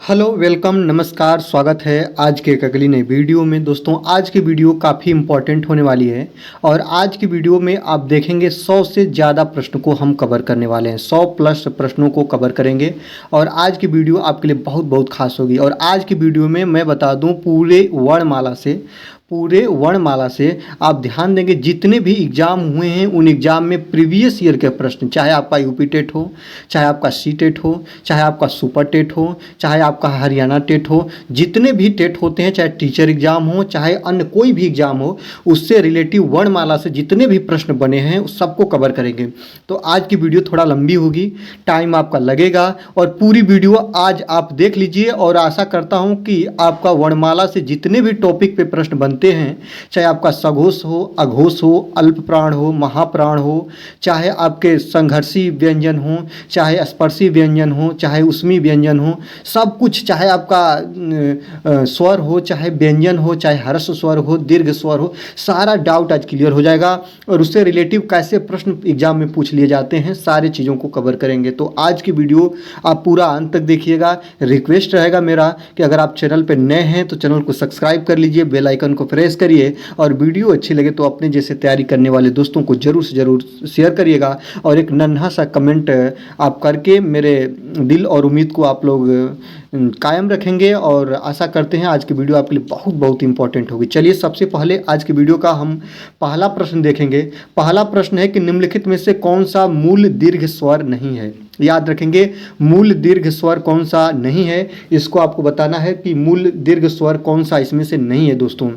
Hello welcome नमस्कार स्वागत है आज के एक अगली नई वीडियो में। दोस्तों आज की वीडियो काफ़ी इम्पॉर्टेंट होने वाली है और आज की वीडियो में आप देखेंगे 100 से ज़्यादा प्रश्न को हम कवर करने वाले हैं। 100 प्लस प्रश्नों को कवर करेंगे और आज की वीडियो आपके लिए बहुत बहुत खास होगी। और आज की वीडियो में मैं बता दूं पूरे वर्णमाला से आप ध्यान देंगे जितने भी एग्ज़ाम हुए हैं उन एग्ज़ाम में प्रीवियस ईयर के प्रश्न, चाहे आपका यूपी टेट हो, चाहे आपका सी टेट हो, चाहे आपका सुपर टेट हो, चाहे आपका हरियाणा टेट हो, जितने भी टेट होते हैं, चाहे टीचर एग्ज़ाम हो, चाहे अन्य कोई भी एग्ज़ाम हो, उससे रिलेटिव वर्णमाला से जितने भी प्रश्न बने हैं उस सबको कवर करेंगे। तो आज की वीडियो थोड़ा लंबी होगी, टाइम आपका लगेगा और पूरी वीडियो आज आप देख लीजिए और आशा करता हूँ कि आपका वर्णमाला से जितने भी टॉपिक पे प्रश्न बनते हैं, चाहे आपका सघोष हो, अघोष हो, अल्प प्राण हो, महाप्राण हो, चाहे आपके संघर्षी व्यंजन हो, चाहे स्पर्शी व्यंजन हो, चाहे उसमी व्यंजन हो, सब कुछ, चाहे आपका स्वर हो, चाहे व्यंजन हो, चाहे ह्रस्व स्वर हो, दीर्घ स्वर हो, सारा डाउट आज क्लियर हो जाएगा। और उससे रिलेटिव कैसे प्रश्न एग्जाम में पूछ लिए जाते हैं, सारे चीज़ों को कवर करेंगे। तो आज की वीडियो आप पूरा अंत तक देखिएगा। रिक्वेस्ट रहेगा मेरा कि अगर आप चैनल पर नए हैं तो चैनल को सब्सक्राइब कर लीजिए, बेल आइकन को प्रेस करिए और वीडियो अच्छी लगे तो अपने जैसे तैयारी करने वाले दोस्तों को जरूर से जरूर शेयर करिएगा और एक नन्हा सा कमेंट आप करके मेरे दिल और उम्मीद को आप लोग कायम रखेंगे। और आशा करते हैं आज की वीडियो आपके लिए बहुत बहुत इंपॉर्टेंट होगी। चलिए सबसे पहले आज की वीडियो का हम पहला प्रश्न देखेंगे। पहला प्रश्न है कि निम्नलिखित में से कौन सा मूल दीर्घ स्वर नहीं है। याद रखेंगे मूल दीर्घ स्वर कौन सा नहीं है, इसको आपको बताना है कि मूल दीर्घ स्वर कौन सा इसमें से नहीं है। दोस्तों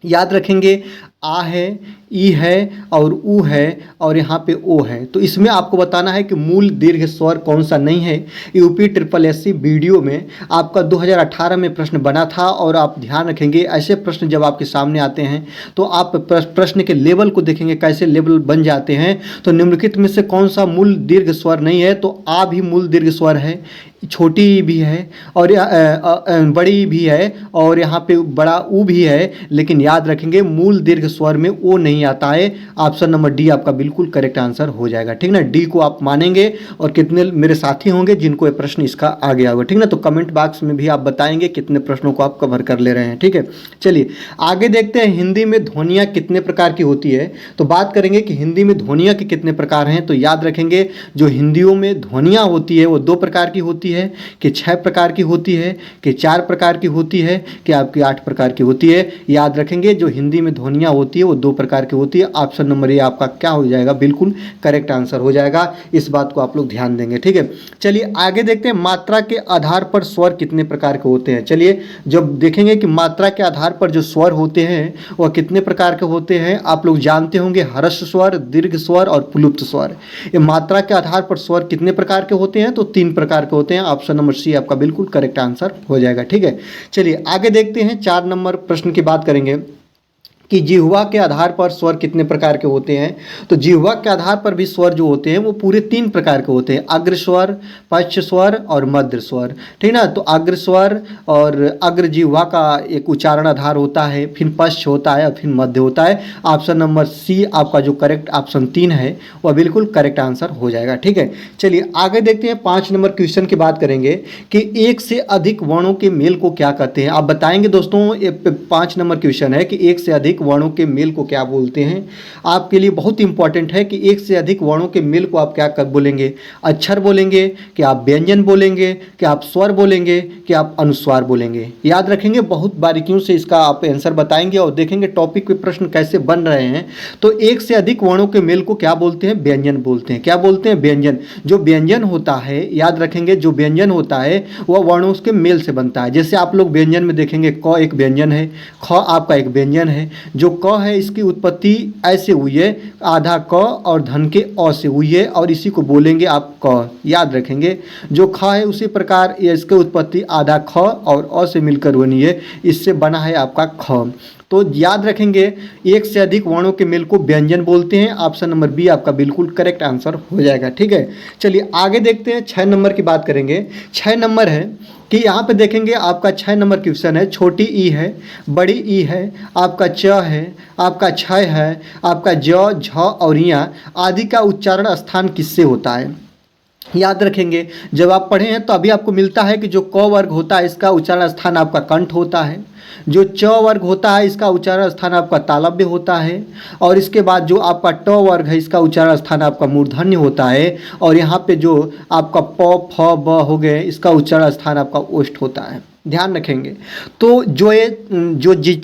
याद रखेंगे आ है, ई है और ऊ है और यहाँ पे ओ है। तो इसमें आपको बताना है कि मूल दीर्घ स्वर कौन सा नहीं है। यूपी SSSC वीडियो में आपका 2018 में प्रश्न बना था और आप ध्यान रखेंगे ऐसे प्रश्न जब आपके सामने आते हैं तो आप प्रश्न के लेवल को देखेंगे कैसे लेवल बन जाते हैं। तो निम्नलिखित में से कौन सा मूल दीर्घ स्वर नहीं है, तो आ भी मूल दीर्घ स्वर है, छोटी भी है और बड़ी भी है और यहाँ पे बड़ा ऊ भी है, लेकिन याद रखेंगे मूल दीर्घ स्वर में ओ नहीं आता है। ऑप्शन नंबर डी आपका बिल्कुल करेक्ट आंसर हो जाएगा। ठीक ना, डी को आप मानेंगे। और कितने मेरे साथी होंगे जिनको ये प्रश्न इसका आ गया होगा, ठीक ना, तो कमेंट बॉक्स में भी आप बताएंगे कितने प्रश्नों को आप कवर कर ले रहे हैं। ठीक है, चलिए आगे देखते हैं हिंदी में ध्वनियाँ कितने प्रकार की होती है। तो बात करेंगे कि हिंदी में ध्वनियाँ के कितने प्रकार हैं। तो याद रखेंगे जो हिंदियों में ध्वनियाँ होती है वो 2 प्रकार की होती है, कि 6 प्रकार की होती है, कि 4 प्रकार की होती है, कि आपकी 8 प्रकार की होती है। याद रखेंगे जो हिंदी में ध्वनियाँ होती है वो 2 प्रकार की होती है। ऑप्शन नंबर ए आपका क्या हो जाएगा, बिल्कुल करेक्ट आंसर हो जाएगा। इस बात को आप लोग ध्यान देंगे। ठीक है, चलिए आगे देखते हैं मात्रा के आधार पर स्वर कितने प्रकार के होते हैं। चलिए जब देखेंगे कि मात्रा के आधार पर जो स्वर होते हैं वह कितने प्रकार के होते हैं, आप लोग जानते होंगे ह्रस्व स्वर, दीर्घ स्वर और प्लुप्त स्वर। ये मात्रा के आधार पर स्वर कितने प्रकार के होते हैं, तो 3 प्रकार के होते हैं। ऑप्शन नंबर सी आपका बिल्कुल करेक्ट आंसर हो जाएगा। ठीक है, चलिए आगे देखते हैं 4 नंबर प्रश्न की बात करेंगे कि जिह्वा के आधार पर स्वर कितने प्रकार के होते हैं। तो जिह्वा के आधार पर भी स्वर जो होते हैं वो पूरे 3 प्रकार के होते हैं, अग्र स्वर, पश्च स्वर और मध्य स्वर। ठीक ना, तो अग्र स्वर और अग्र जिह्वा का एक उच्चारण आधार होता है, फिर पश्च होता है और फिर मध्य होता है। ऑप्शन नंबर सी आपका जो करेक्ट ऑप्शन 3 है वह बिल्कुल करेक्ट आंसर हो जाएगा। ठीक है, चलिए आगे देखते हैं 5 नंबर क्वेश्चन की बात करेंगे कि एक से अधिक वर्णों के मेल को क्या कहते हैं। आप बताएंगे दोस्तों, ये 5 नंबर क्वेश्चन है कि एक से अधिक वर्णों के मेल को क्या बोलते हैं। आपके लिए बहुत इंपॉर्टेंट है कि एक से अधिक वर्णों के मेल को आप क्या बोलेंगे, अक्षर बोलेंगे, कि आप व्यंजन बोलेंगे, कि आप स्वर बोलेंगे, कि आप अनुस्वार बोलेंगे। याद रखेंगे, बहुत बारीकियों से इसका आप आंसर बताएंगे और देखेंगे टॉपिक पे प्रश्न कैसे बन रहे हैं। तो एक से अधिक वर्णों के मेल को क्या बोलते हैं, व्यंजन बोलते हैं। क्या बोलते हैं, व्यंजन। जो व्यंजन होता है, याद रखेंगे जो व्यंजन होता है वह वर्णों के मेल से बनता है। जैसे आप लोग व्यंजन में देखेंगे क एक व्यंजन है, ख आपका एक व्यंजन है। जो क है इसकी उत्पत्ति ऐसे हुई है, आधा क और धन के अ से हुई है और इसी को बोलेंगे आप क। याद रखेंगे जो ख है उसी प्रकार इसकी उत्पत्ति आधा ख और अ से मिलकर बनी है, इससे बना है आपका ख। तो याद रखेंगे एक से अधिक वर्णों के मेल को व्यंजन बोलते हैं। ऑप्शन नंबर बी आपका बिल्कुल करेक्ट आंसर हो जाएगा। ठीक है, चलिए आगे देखते हैं 6 नंबर की बात करेंगे। 6 नंबर है कि यहाँ पे देखेंगे आपका 6 नंबर क्वेश्चन है, छोटी ई है, बड़ी ई है, आपका च है, आपका छ है, आपका ज, झ और या आदि का उच्चारण स्थान किससे होता है। याद रखेंगे, जब आप पढ़े हैं तो अभी आपको मिलता है कि जो क वर्ग होता है इसका उच्चारण स्थान आपका कंठ होता है, जो च वर्ग होता है इसका उच्चारण स्थान आपका तालव्य होता है, और इसके बाद जो आपका ट वर्ग है इसका उच्चारण स्थान आपका मूर्धन्य होता है, और यहाँ पे जो आपका प फ ब हो गए इसका उच्चारण स्थान आपका ओष्ठ होता है। ध्यान रखेंगे। तो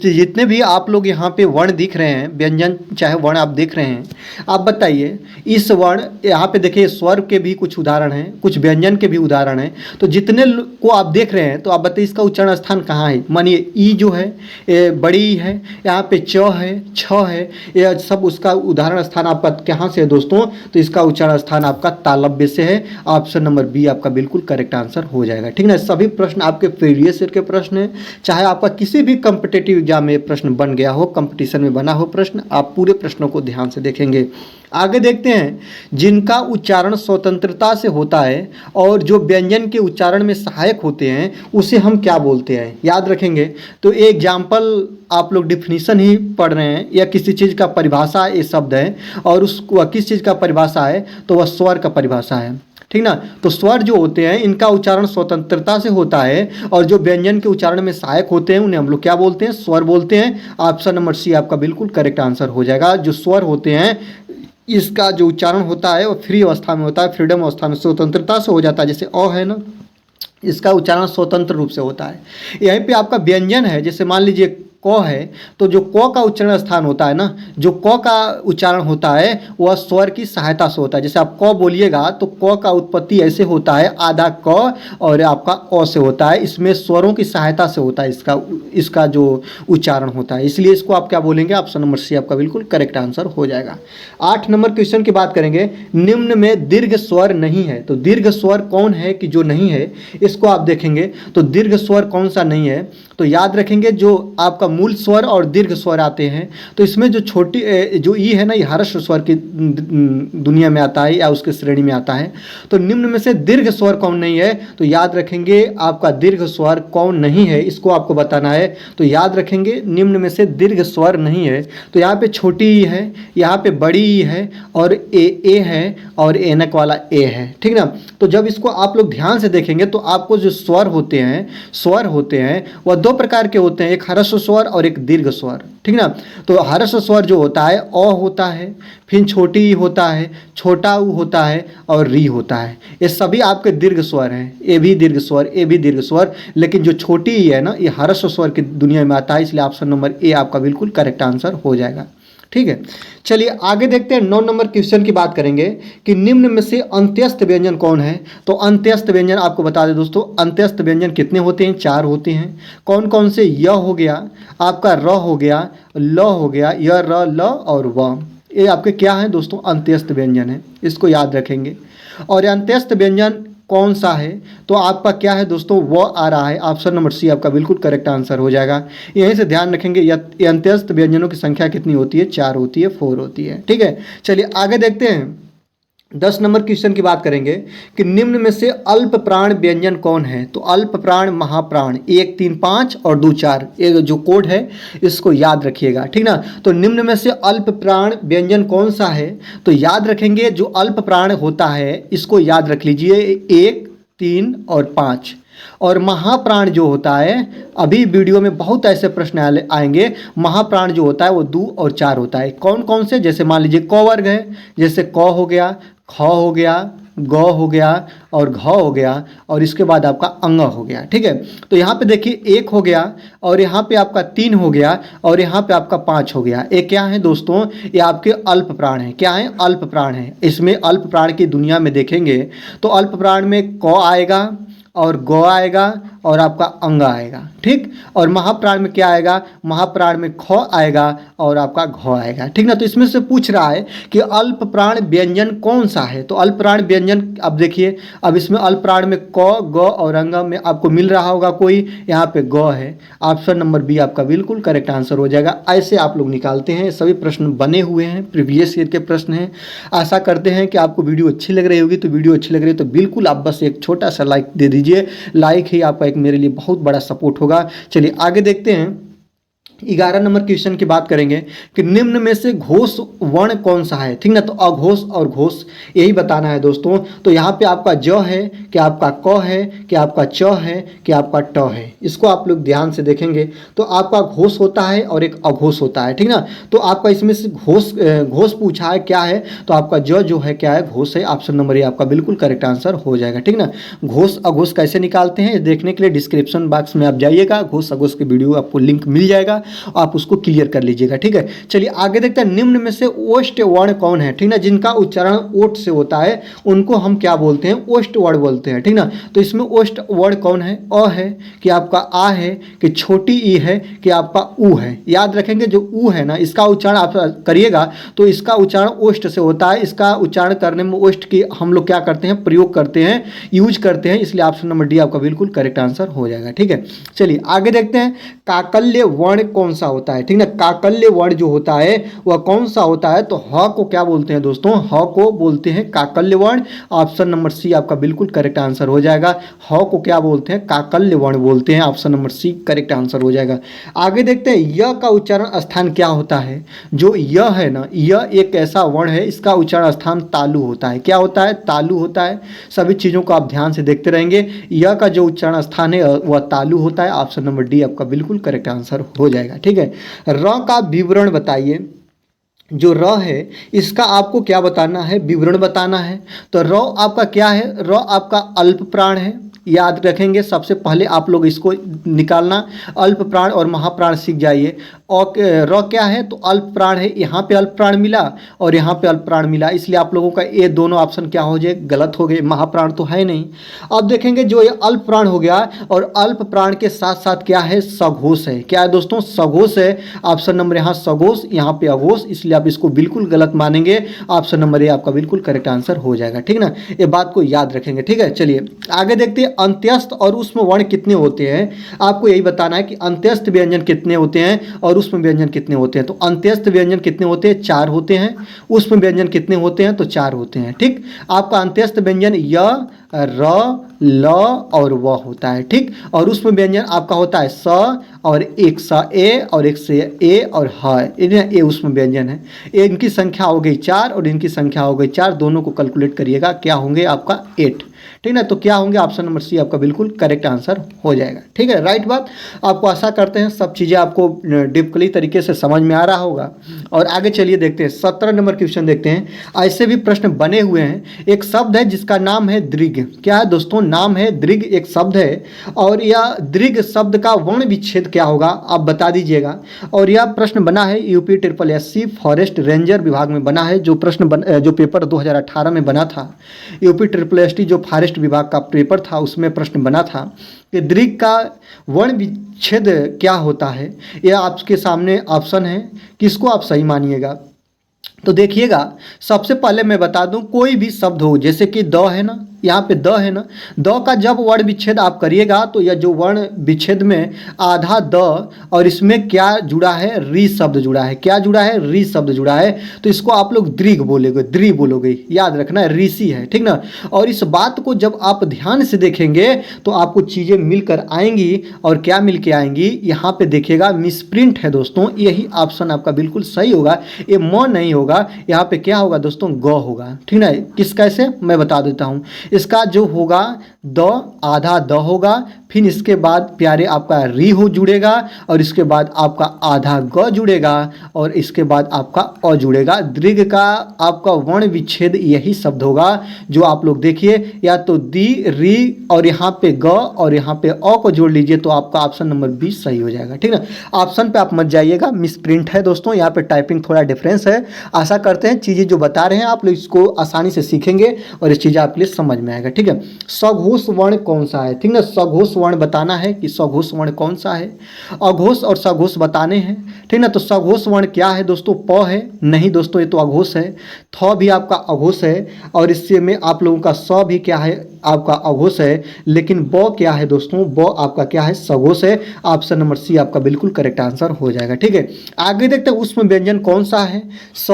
जितने भी आप लोग यहाँ पे वर्ण दिख रहे हैं, व्यंजन चाहे वर्ण आप देख रहे हैं, आप बताइए इस वर्ण यहाँ पे देखिए स्वर के भी कुछ उदाहरण हैं, कुछ व्यंजन के भी उदाहरण हैं। तो जितने को आप देख रहे हैं तो आप बताइए इसका उच्चारण स्थान कहाँ है। मानिए ई जो है ये बड़ी ई है, यहाँ पे च है, छ है, ये सब उसका उदाहरण स्थान आपका कहाँ से है दोस्तों, तो इसका उच्चारण स्थान आपका तालव्य से है। ऑप्शन नंबर बी आपका बिल्कुल करेक्ट आंसर हो जाएगा। ठीक ना, सभी प्रश्न आपके प्रीवियस ईयर के प्रश्न हैं, चाहे आपका किसी भी कॉम्पिटिटिव एग्जाम में प्रश्न बन गया हो, कंपटीशन में बना हो प्रश्न, आप पूरे प्रश्नों को ध्यान से देखेंगे। आगे देखते हैं, जिनका उच्चारण स्वतंत्रता से होता है और जो व्यंजन के उच्चारण में सहायक होते हैं उसे हम क्या बोलते हैं। याद रखेंगे। तो एग्जाम्पल आप लोग डिफिनीशन ही पढ़ रहे हैं या किसी चीज़ का परिभाषा ये शब्द है, और उसको किस चीज़ का परिभाषा है तो वह स्वर का परिभाषा है। ठीक ना, तो स्वर जो होते हैं इनका उच्चारण स्वतंत्रता से होता है, और जो व्यंजन के उच्चारण में सहायक होते हैं उन्हें हम लोग क्या बोलते हैं, स्वर बोलते हैं। ऑप्शन नंबर सी आपका बिल्कुल करेक्ट आंसर हो जाएगा। जो स्वर होते हैं इसका जो उच्चारण होता है वो फ्री अवस्था में होता है, फ्रीडम अवस्था में स्वतंत्रता से हो जाता है। जैसे अ है ना, इसका उच्चारण स्वतंत्र रूप से होता है। यहीं पे आपका व्यंजन है, जैसे मान लीजिए क है, तो जो क का उच्चारण स्थान होता है ना, जो क का उच्चारण होता है वह स्वर की सहायता से होता है। जैसे आप क बोलिएगा तो क का उत्पत्ति ऐसे होता है, आधा क और आपका अ से होता है, इसमें स्वरों की सहायता से होता है इसका जो उच्चारण होता है, इसलिए इसको आप क्या बोलेंगे। ऑप्शन नंबर सी आपका बिल्कुल करेक्ट आंसर हो जाएगा। 8 नंबर क्वेश्चन की बात करेंगे, निम्न में दीर्घ स्वर नहीं है। तो दीर्घ स्वर कौन है कि जो नहीं है, इसको आप देखेंगे। तो दीर्घ स्वर कौन सा नहीं है, तो याद रखेंगे जो आपका मूल स्वर और दीर्घ स्वर आते हैं, तो इसमें जो छोटी जो ई है ना, ये हर्ष स्वर की दुनिया में आता है या उसके श्रेणी में आता है। तो निम्न में से दीर्घ स्वर कौन नहीं है, तो याद रखेंगे आपका दीर्घ स्वर कौन नहीं है इसको आपको बताना है। तो याद रखेंगे निम्न में से दीर्घ स्वर नहीं है, तो यहाँ पे छोटी ई है, यहाँ पे बड़ी ई है, और ए है, और एनक वाला ए है। ठीक ना, तो जब इसको आप लोग ध्यान से देखेंगे तो आपको जो स्वर होते हैं वह 2 प्रकार के होते हैं, एक ह्रस्व स्वर और एक दीर्घ स्वर। ठीक ना, तो ह्रस्व स्वर जो होता है अ होता है, फिर छोटी ई होता है, छोटा उ होता है, और री होता है। ये सभी आपके दीर्घ स्वर हैं, ए भी दीर्घ स्वर, ए भी दीर्घ स्वर। लेकिन जो छोटी ई है ना, ये ह्रस्व स्वर की दुनिया में आता है, इसलिए ऑप्शन नंबर ए आपका बिल्कुल करेक्ट आंसर हो जाएगा। ठीक है, चलिए आगे देखते हैं। 9 नंबर क्वेश्चन की बात करेंगे कि निम्न में से अंत्यस्थ व्यंजन कौन है। तो अंत्यस्थ व्यंजन आपको बता दें दोस्तों, अंत्यस्थ व्यंजन कितने होते हैं, 4 होते हैं। कौन कौन से, य हो गया, आपका र हो गया, ल हो गया, य र ल और व, ये आपके क्या हैं दोस्तों, अंत्यस्थ व्यंजन है, इसको याद रखेंगे। और अंत्यस्थ व्यंजन कौन सा है, तो आपका क्या है दोस्तों, वो आ रहा है। ऑप्शन नंबर सी आपका बिल्कुल करेक्ट आंसर हो जाएगा। यहीं से ध्यान रखेंगे अंत्यस्थ व्यंजनों की संख्या कितनी होती है, 4 होती है, 4 होती है। ठीक है, चलिए आगे देखते हैं। 10 नंबर क्वेश्चन की बात करेंगे कि निम्न में से अल्प प्राण व्यंजन कौन है। तो अल्प प्राण, महाप्राण, 1 3 5 और 2 4, ये जो कोड है इसको याद रखिएगा। ठीक ना, तो निम्न में से अल्प प्राण व्यंजन कौन सा है, तो याद रखेंगे जो अल्प प्राण होता है इसको याद रख लीजिए, 1 3 और 5। और महाप्राण जो होता है, अभी वीडियो में बहुत ऐसे प्रश्न आएंगे, महाप्राण जो होता है वो 2 और 4 होता है। कौन कौन से, जैसे मान लीजिए क वर्ग है, जैसे क हो गया, ख हो गया, ग हो गया और घ हो गया, और इसके बाद आपका अंग हो गया। ठीक है, तो यहाँ पे देखिए 1 हो गया, और यहाँ पे आपका 3 हो गया, और यहाँ पे आपका 5 हो गया। ये क्या है दोस्तों, ये आपके अल्प प्राण है। क्या है, अल्प प्राण है। इसमें अल्प प्राण की दुनिया में देखेंगे तो अल्प प्राण में क आएगा और ग आएगा और आपका अंग आएगा। ठीक, और महाप्राण में क्या आएगा, महाप्राण में ख आएगा और आपका घ आएगा। ठीक ना, तो इसमें से पूछ रहा है कि अल्प प्राण व्यंजन कौन सा है। तो अल्प प्राण व्यंजन अब देखिए, अब इसमें अल्प प्राण में क, ग और अंग में आपको मिल रहा होगा कोई, यहाँ पे ग है। ऑप्शन नंबर बी आपका बिल्कुल करेक्ट आंसर हो जाएगा। ऐसे आप लोग निकालते हैं, सभी प्रश्न बने हुए हैं, प्रीवियस ईयर के प्रश्न हैं। आशा करते हैं कि आपको वीडियो अच्छी लग रही होगी। तो वीडियो अच्छी लग रही है तो बिल्कुल आप बस एक छोटा सा लाइक दे दीजिए। लाइक ही आपका एक मेरे लिए बहुत बड़ा सपोर्ट होगा। चलिए आगे देखते हैं। 11 नंबर क्वेश्चन की बात करेंगे कि निम्न में से घोष वर्ण कौन सा है, ठीक ना। तो अघोष और घोष यही बताना है दोस्तों। तो यहाँ पे आपका ज है कि आपका क है कि आपका च है कि आपका ट है, इसको आप लोग ध्यान से देखेंगे तो आपका घोष होता है और एक अघोष होता है, ठीक ना। तो आपका इसमें से घोष पूछा है क्या है, तो आपका ज जो है क्या है, घोष है। ऑप्शन नंबर ए आपका बिल्कुल करेक्ट आंसर हो जाएगा, ठीक ना। घोष अघोष कैसे निकालते हैं देखने के लिए डिस्क्रिप्शन बॉक्स में आप जाइएगा, घोष अघोष की वीडियो आपको लिंक मिल जाएगा, आप उसको क्लियर कर लीजिएगा, ठीक है। चलिए आगे देखते हैं, निम्न में से ओष्ठ वर्ण कौन है, ठीक ना। जिनका उच्चारण ओठ से होता है उनको हम क्या बोलते हैं, ओष्ठ वर्ण बोलते हैं, ठीक ना। तो इसमें ओष्ठ वर्ण कौन है, अ है कि आपका आ है कि छोटी ई है कि आपका उ है। याद रखेंगे जो उ है ना, इसका उच्चारण आप करिएगा तो इसका उच्चारण ओष्ठ से होता है। इसका उच्चारण करने में ओष्ठ की हम लोग क्या करते हैं, प्रयोग करते हैं, यूज करते हैं, इसलिए ऑप्शन नंबर डी आपका बिल्कुल करेक्ट आंसर हो जाएगा, ठीक है। चलिए आगे देखते हैं, काकल्य वर्ण कौन सा होता है, ठीक ना। काकल्य वर्ण जो होता है वह कौन सा होता है, तो ह को क्या बोलते हैं दोस्तों, ह को बोलते हैं काकल्य वर्ण। ऑप्शन नंबर सी आपका बिल्कुल करेक्ट आंसर हो जाएगा। ह को क्या बोलते हैं, काकल्य वर्ण बोलते हैं। Option number C correct answer हो जाएगा। आगे देखते हैं, य का उच्चारण स्थान क्या होता है। जो य है ना, य एक ऐसा वर्ण है, इसका उच्चारण स्थान तालु होता है। क्या होता है, तालु होता है। सभी चीज़ों को आप ध्यान से देखते रहेंगे, य का जो उच्चारण स्थान है वह तालु होता है। ऑप्शन नंबर डी आपका बिल्कुल करेक्ट आंसर हो जाएगा, ठीक है। र का विवरण बताइए। जो र है इसका आपको क्या बताना है, विवरण बताना है। तो र आपका क्या है, र आपका अल्प प्राण है। याद रखेंगे सबसे पहले आप लोग इसको निकालना, अल्प प्राण और महाप्राण सीख जाइए। और र क्या है, तो अल्प प्राण है, यहाँ पे अल्प प्राण मिला और यहाँ पे अल्प प्राण मिला, इसलिए आप लोगों का ये दोनों ऑप्शन क्या हो जाए, गलत हो गए, महाप्राण तो है नहीं। अब देखेंगे जो ये अल्प प्राण हो गया और अल्प प्राण के साथ साथ क्या है, सघोष है। क्या है दोस्तों, सघोष है। ऑप्शन नंबर यहाँ सघोष, यहाँ पे अघोष, इसलिए आप इसको बिल्कुल गलत मानेंगे। ऑप्शन नंबर ए आपका बिल्कुल करेक्ट आंसर हो जाएगा, ठीक ना। ये बात को याद रखेंगे, ठीक है। चलिए आगे देखते हैं, अंत्यस्थ और उष्म वर्ण कितने होते हैं। आपको यही बताना है कि अंत्यस्थ व्यंजन कितने होते हैं और उष्म व्यंजन कितने होते हैं। तो अंत्यस्थ व्यंजन कितने होते हैं, 4 होते हैं। उष्म व्यंजन कितने होते हैं, तो 4 होते हैं, ठीक। आपका अंत्यस्थ व्यंजन य, र, ल और व होता है, ठीक। और उष्म व्यंजन आपका होता है स और एक स ए और एक से ए और ह, ये उष्म व्यंजन है। इनकी संख्या हो गई 4 और इनकी संख्या हो गई 4, दोनों को कैलकुलेट करिएगा, क्या होंगे आपका 8, ठीक ना। तो क्या होंगे, ऑप्शन नंबर सी आपका बिल्कुल करेक्ट आंसर हो जाएगा, ठीक है। राइट बात। आपको आशा करते हैं सब चीज़ें आपको डिफिकल्टी तरीके से समझ में आ रहा होगा। और आगे चलिए देखते हैं, 17 नंबर क्वेश्चन देखते हैं। ऐसे भी प्रश्न बने हुए हैं। एक शब्द है जिसका नाम है दृग। क्या है दोस्तों, नाम है दृग, एक शब्द है और यह दृग शब्द का वर्ण विच्छेद क्या होगा, आप बता दीजिएगा। और यह प्रश्न बना है यूपी SSSC फॉरेस्ट रेंजर विभाग में बना है। जो प्रश्न जो पेपर 2018 में बना था, यूपी SSST जो फॉरेस्ट विभाग का पेपर था, उसमें प्रश्न बना था कि दृग का वर्ण विच्छेद क्या होता है। यह आपके सामने ऑप्शन है, किसको आप सही मानिएगा। तो देखिएगा, सबसे पहले मैं बता दूं, कोई भी शब्द हो, जैसे कि द है ना, यहाँ पे द है ना, द का जब वर्ण विच्छेद आप करिएगा तो यह जो वर्ण विच्छेद में आधा द और इसमें क्या जुड़ा है, री शब्द जुड़ा है। क्या जुड़ा है, री शब्द जुड़ा है। तो इसको आप लोग दृग बोलोगे, द्रि बोलोगे, याद रखना है, ऋषि है, ठीक ना। और इस बात को जब आप ध्यान से देखेंगे तो आपको चीज़ें मिलकर आएंगी। और क्या मिल के आएंगी, यहाँ पे देखिएगा मिसप्रिंट है दोस्तों, यही ऑप्शन आपका बिल्कुल सही होगा। ये म नहीं होगा, यहाँ पे क्या होगा दोस्तों, ग होगा, ठीक ना। किस कैसे मैं बता देता हूँ। इसका जो होगा द, आधा द होगा, फिर इसके बाद प्यारे आपका री हो जुड़ेगा और इसके बाद आपका आधा ग जुड़ेगा और इसके बाद आपका अ जुड़ेगा। दृग का आपका वर्ण विच्छेद यही शब्द होगा जो आप लोग देखिए, या तो दी, री और यहाँ पे ग और यहाँ पे अ को जोड़ लीजिए तो आपका ऑप्शन नंबर 20 सही हो जाएगा, ठीक ना। ऑप्शन पे आप मत जाइएगा, मिसप्रिंट है दोस्तों, यहाँ पे टाइपिंग थोड़ा डिफरेंस है। आशा करते हैं चीज़ें जो बता रहे हैं आप लोग इसको आसानी से सीखेंगे और इस चीज़ आपके लिए समझ में आएगा, ठीक है। सघोष वर्ण कौन सा है, ठीक ना। सघोष वर्ण बताना है कि सघोष वर्ण कौन सा है। अघोष और सघोष बताने हैं, ठीक ना। तो सघोष वर्ण क्या है दोस्तों, प है नहीं दोस्तों, ये तो अघोष है। थ भी आपका अघोष है और इससे में आप लोगों का स भी क्या है, आपका अघोष है, लेकिन ब क्या है दोस्तों, ब आपका क्या है, सघोष है। ऑप्शन नंबर सी आपका बिल्कुल करेक्ट आंसर हो जाएगा। ठीक है, आगे देखते हैं उसमें व्यंजन कौन सा है। स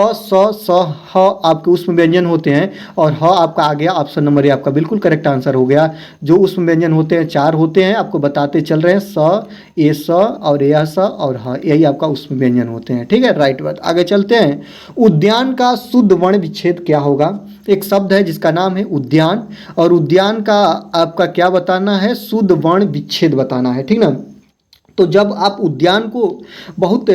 ह आपके उसमें व्यंजन होते हैं और ह आपका आ गया ऑप्शन नंबर ए आपका बिल्कुल करेक्ट आंसर हो गया। जो उसमें व्यंजन होते हैं 4 होते हैं, आपको बताते चल रहे हैं, स, ए स और यह स और ह, यही आपका उसमें व्यंजन होते हैं। ठीक है, राइट बात। आगे चलते हैं, उद्यान का शुद्ध वर्ण विच्छेद क्या होगा। एक शब्द है जिसका नाम है उद्यान, और उद्यान का आपका क्या बताना है, शुद्ध वर्ण विच्छेद बताना है। ठीक ना, तो जब आप उद्यान को बहुत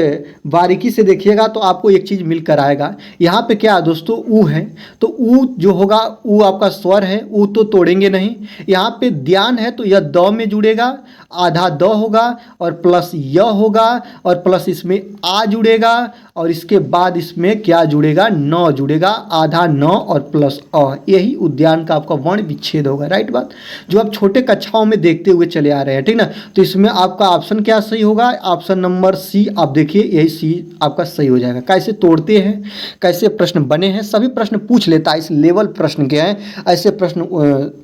बारीकी से देखिएगा तो आपको एक चीज़ मिल कर आएगा। यहाँ पे क्या है दोस्तों, ऊ है, तो ऊ जो होगा, ऊ आपका स्वर है, ऊ तो तोड़ेंगे नहीं। यहाँ पे ध्यान है तो यह द में जुड़ेगा, आधा द होगा और प्लस य होगा और प्लस इसमें आ जुड़ेगा और इसके बाद इसमें क्या जुड़ेगा, न जुड़ेगा, आधा न और प्लस अ। यही उद्यान का आपका वर्ण विच्छेद होगा। राइट बात, जो आप छोटे कक्षाओं में देखते हुए चले आ रहे हैं। ठीक ना, तो इसमें आपका ऑप्शन क्या सही होगा, ऑप्शन नंबर सी। आप देखिए यही सी आपका सही हो जाएगा। कैसे तोड़ते हैं, कैसे प्रश्न बने हैं, सभी प्रश्न पूछ लेता है, इस लेवल प्रश्न के हैं। ऐसे प्रश्न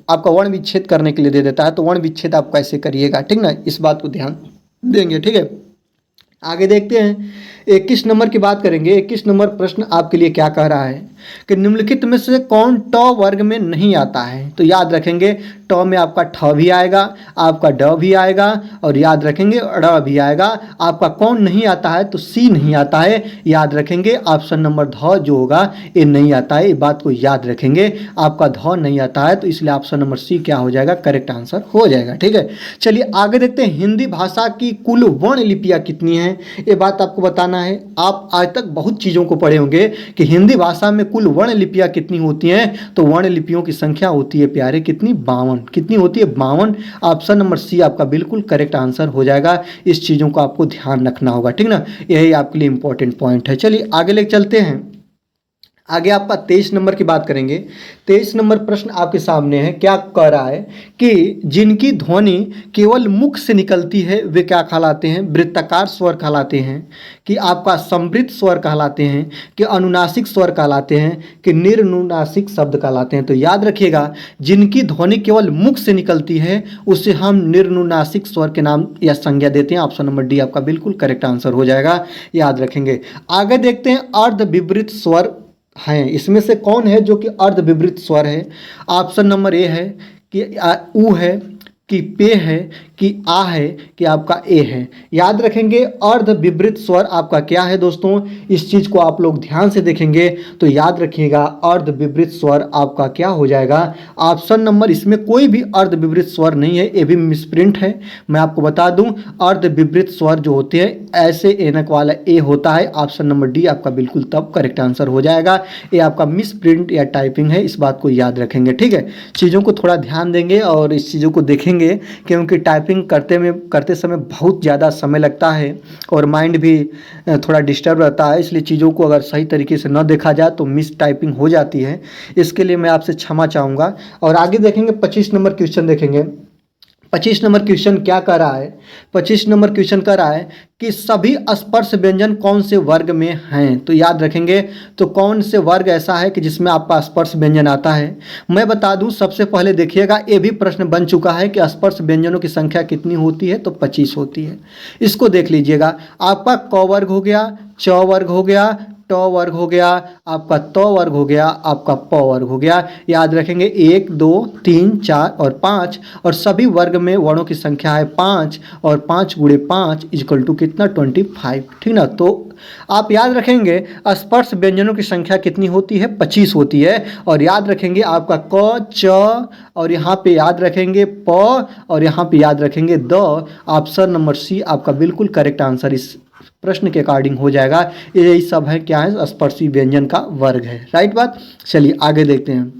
आपका वर्ण विच्छेद करने के लिए दे देता है, तो वर्ण विच्छेद आप कैसे करिएगा। ठीक ना, इस बात को ध्यान देंगे। ठीक है, आगे देखते हैं 21 नंबर की बात करेंगे। 21 नंबर प्रश्न आपके लिए क्या कह रहा है कि निम्नलिखित में से कौन ट वर्ग में नहीं आता है। तो याद रखेंगे, ट में आपका ठ भी आएगा, आपका ड भी आएगा और याद रखेंगे ड़ भी आएगा। आपका कौन नहीं आता है, तो सी नहीं आता है। याद रखेंगे ऑप्शन नंबर ध जो होगा ये नहीं आता है, ये बात को याद रखेंगे। आपका ध नहीं आता है, तो इसलिए ऑप्शन नंबर सी क्या हो जाएगा, करेक्ट आंसर हो जाएगा। ठीक है, चलिए आगे देखते हैं, हिंदी भाषा की कुल वर्ण लिपियाँ कितनी हैं, ये बात आपको बताना है। आप आज तक बहुत चीज़ों को पढ़े होंगे कि हिंदी भाषा में कुल वर्ण लिपियाँ कितनी होती हैं, तो वर्ण लिपियों की संख्या होती है प्यारे कितनी, 52। कितनी होती है, 52। ऑप्शन नंबर सी आपका बिल्कुल करेक्ट आंसर हो जाएगा। इस चीज़ों को आपको ध्यान रखना होगा। ठीक ना, यही आपके लिए इंपॉर्टेंट पॉइंट है। चलिए आगे ले चलते हैं, आगे आपका 23 नंबर की बात करेंगे। 23 नंबर प्रश्न आपके सामने है, क्या कह रहा है कि जिनकी ध्वनि केवल मुख से निकलती है वे क्या कहलाते हैं, वृत्ताकार स्वर कहलाते हैं, कि आपका समृद्ध स्वर कहलाते हैं, कि अनुनासिक स्वर कहलाते हैं, कि निरनुनासिक शब्द कहलाते हैं। तो याद रखिएगा, जिनकी ध्वनि केवल मुख से निकलती है उसे हम निरनुनासिक स्वर के नाम या संज्ञा देते हैं। ऑप्शन नंबर डी आपका बिल्कुल करेक्ट आंसर हो जाएगा, याद रखेंगे। आगे देखते हैं, अर्ध विवृत स्वर हैं, इसमें से कौन है जो कि अर्ध विवृत स्वर है। ऑप्शन नंबर ए है कि ऊ है, कि पे है, कि आ है, कि आपका ए है। याद रखेंगे अर्ध विवृत स्वर आपका क्या है दोस्तों, इस चीज़ को आप लोग ध्यान से देखेंगे तो याद रखिएगा अर्ध विवृत स्वर आपका क्या हो जाएगा, ऑप्शन नंबर, इसमें कोई भी अर्ध विवृत स्वर नहीं है, ये भी मिसप्रिंट है। मैं आपको बता दूं, अर्ध विवृत स्वर जो होते हैं ऐसे एनक वाला ए होता है। ऑप्शन नंबर डी आपका बिल्कुल तब करेक्ट आंसर हो जाएगा। ये आपका मिसप्रिंट या टाइपिंग है, इस बात को याद रखेंगे। ठीक है, चीज़ों को थोड़ा ध्यान देंगे और इस चीज़ों को देखेंगे, क्योंकि टाइपिंग करते समय बहुत ज़्यादा समय लगता है और माइंड भी थोड़ा डिस्टर्ब रहता है। इसलिए चीज़ों को अगर सही तरीके से न देखा जाए तो मिस टाइपिंग हो जाती है, इसके लिए मैं आपसे क्षमा चाहूँगा। और आगे देखेंगे 25 नंबर क्वेश्चन देखेंगे। 25 नंबर क्वेश्चन क्या कर रहा है, 25 नंबर क्वेश्चन कर रहा है कि सभी स्पर्श व्यंजन कौन से वर्ग में हैं। तो याद रखेंगे, तो कौन से वर्ग ऐसा है कि जिसमें आपका स्पर्श व्यंजन आता है। मैं बता दूं, सबसे पहले देखिएगा, ये भी प्रश्न बन चुका है कि स्पर्श व्यंजनों की संख्या कितनी होती है, तो 25 होती है। इसको देख लीजिएगा, आपका क वर्ग हो गया, च वर्ग हो गया, ट वर्ग हो गया, आपका त वर्ग हो गया, आपका प वर्ग हो गया। याद रखेंगे 1 2 3 4 और 5, और सभी वर्ग में वर्णों की संख्या है 5 और 5 गुणे 5 इक्वल टू कितना, 25। ठीक ना, तो आप याद रखेंगे स्पर्श व्यंजनों की संख्या कितनी होती है, 25 होती है। और याद रखेंगे आपका क च और यहाँ पे याद रखेंगे प और यहाँ पे याद रखेंगे द। ऑप्शन नंबर सी आपका बिल्कुल करेक्ट आंसर इस प्रश्न के अकॉर्डिंग हो जाएगा। यही सब है, क्या है, स्पर्शी व्यंजन का वर्ग है। राइट बात। चलिए आगे देखते हैं,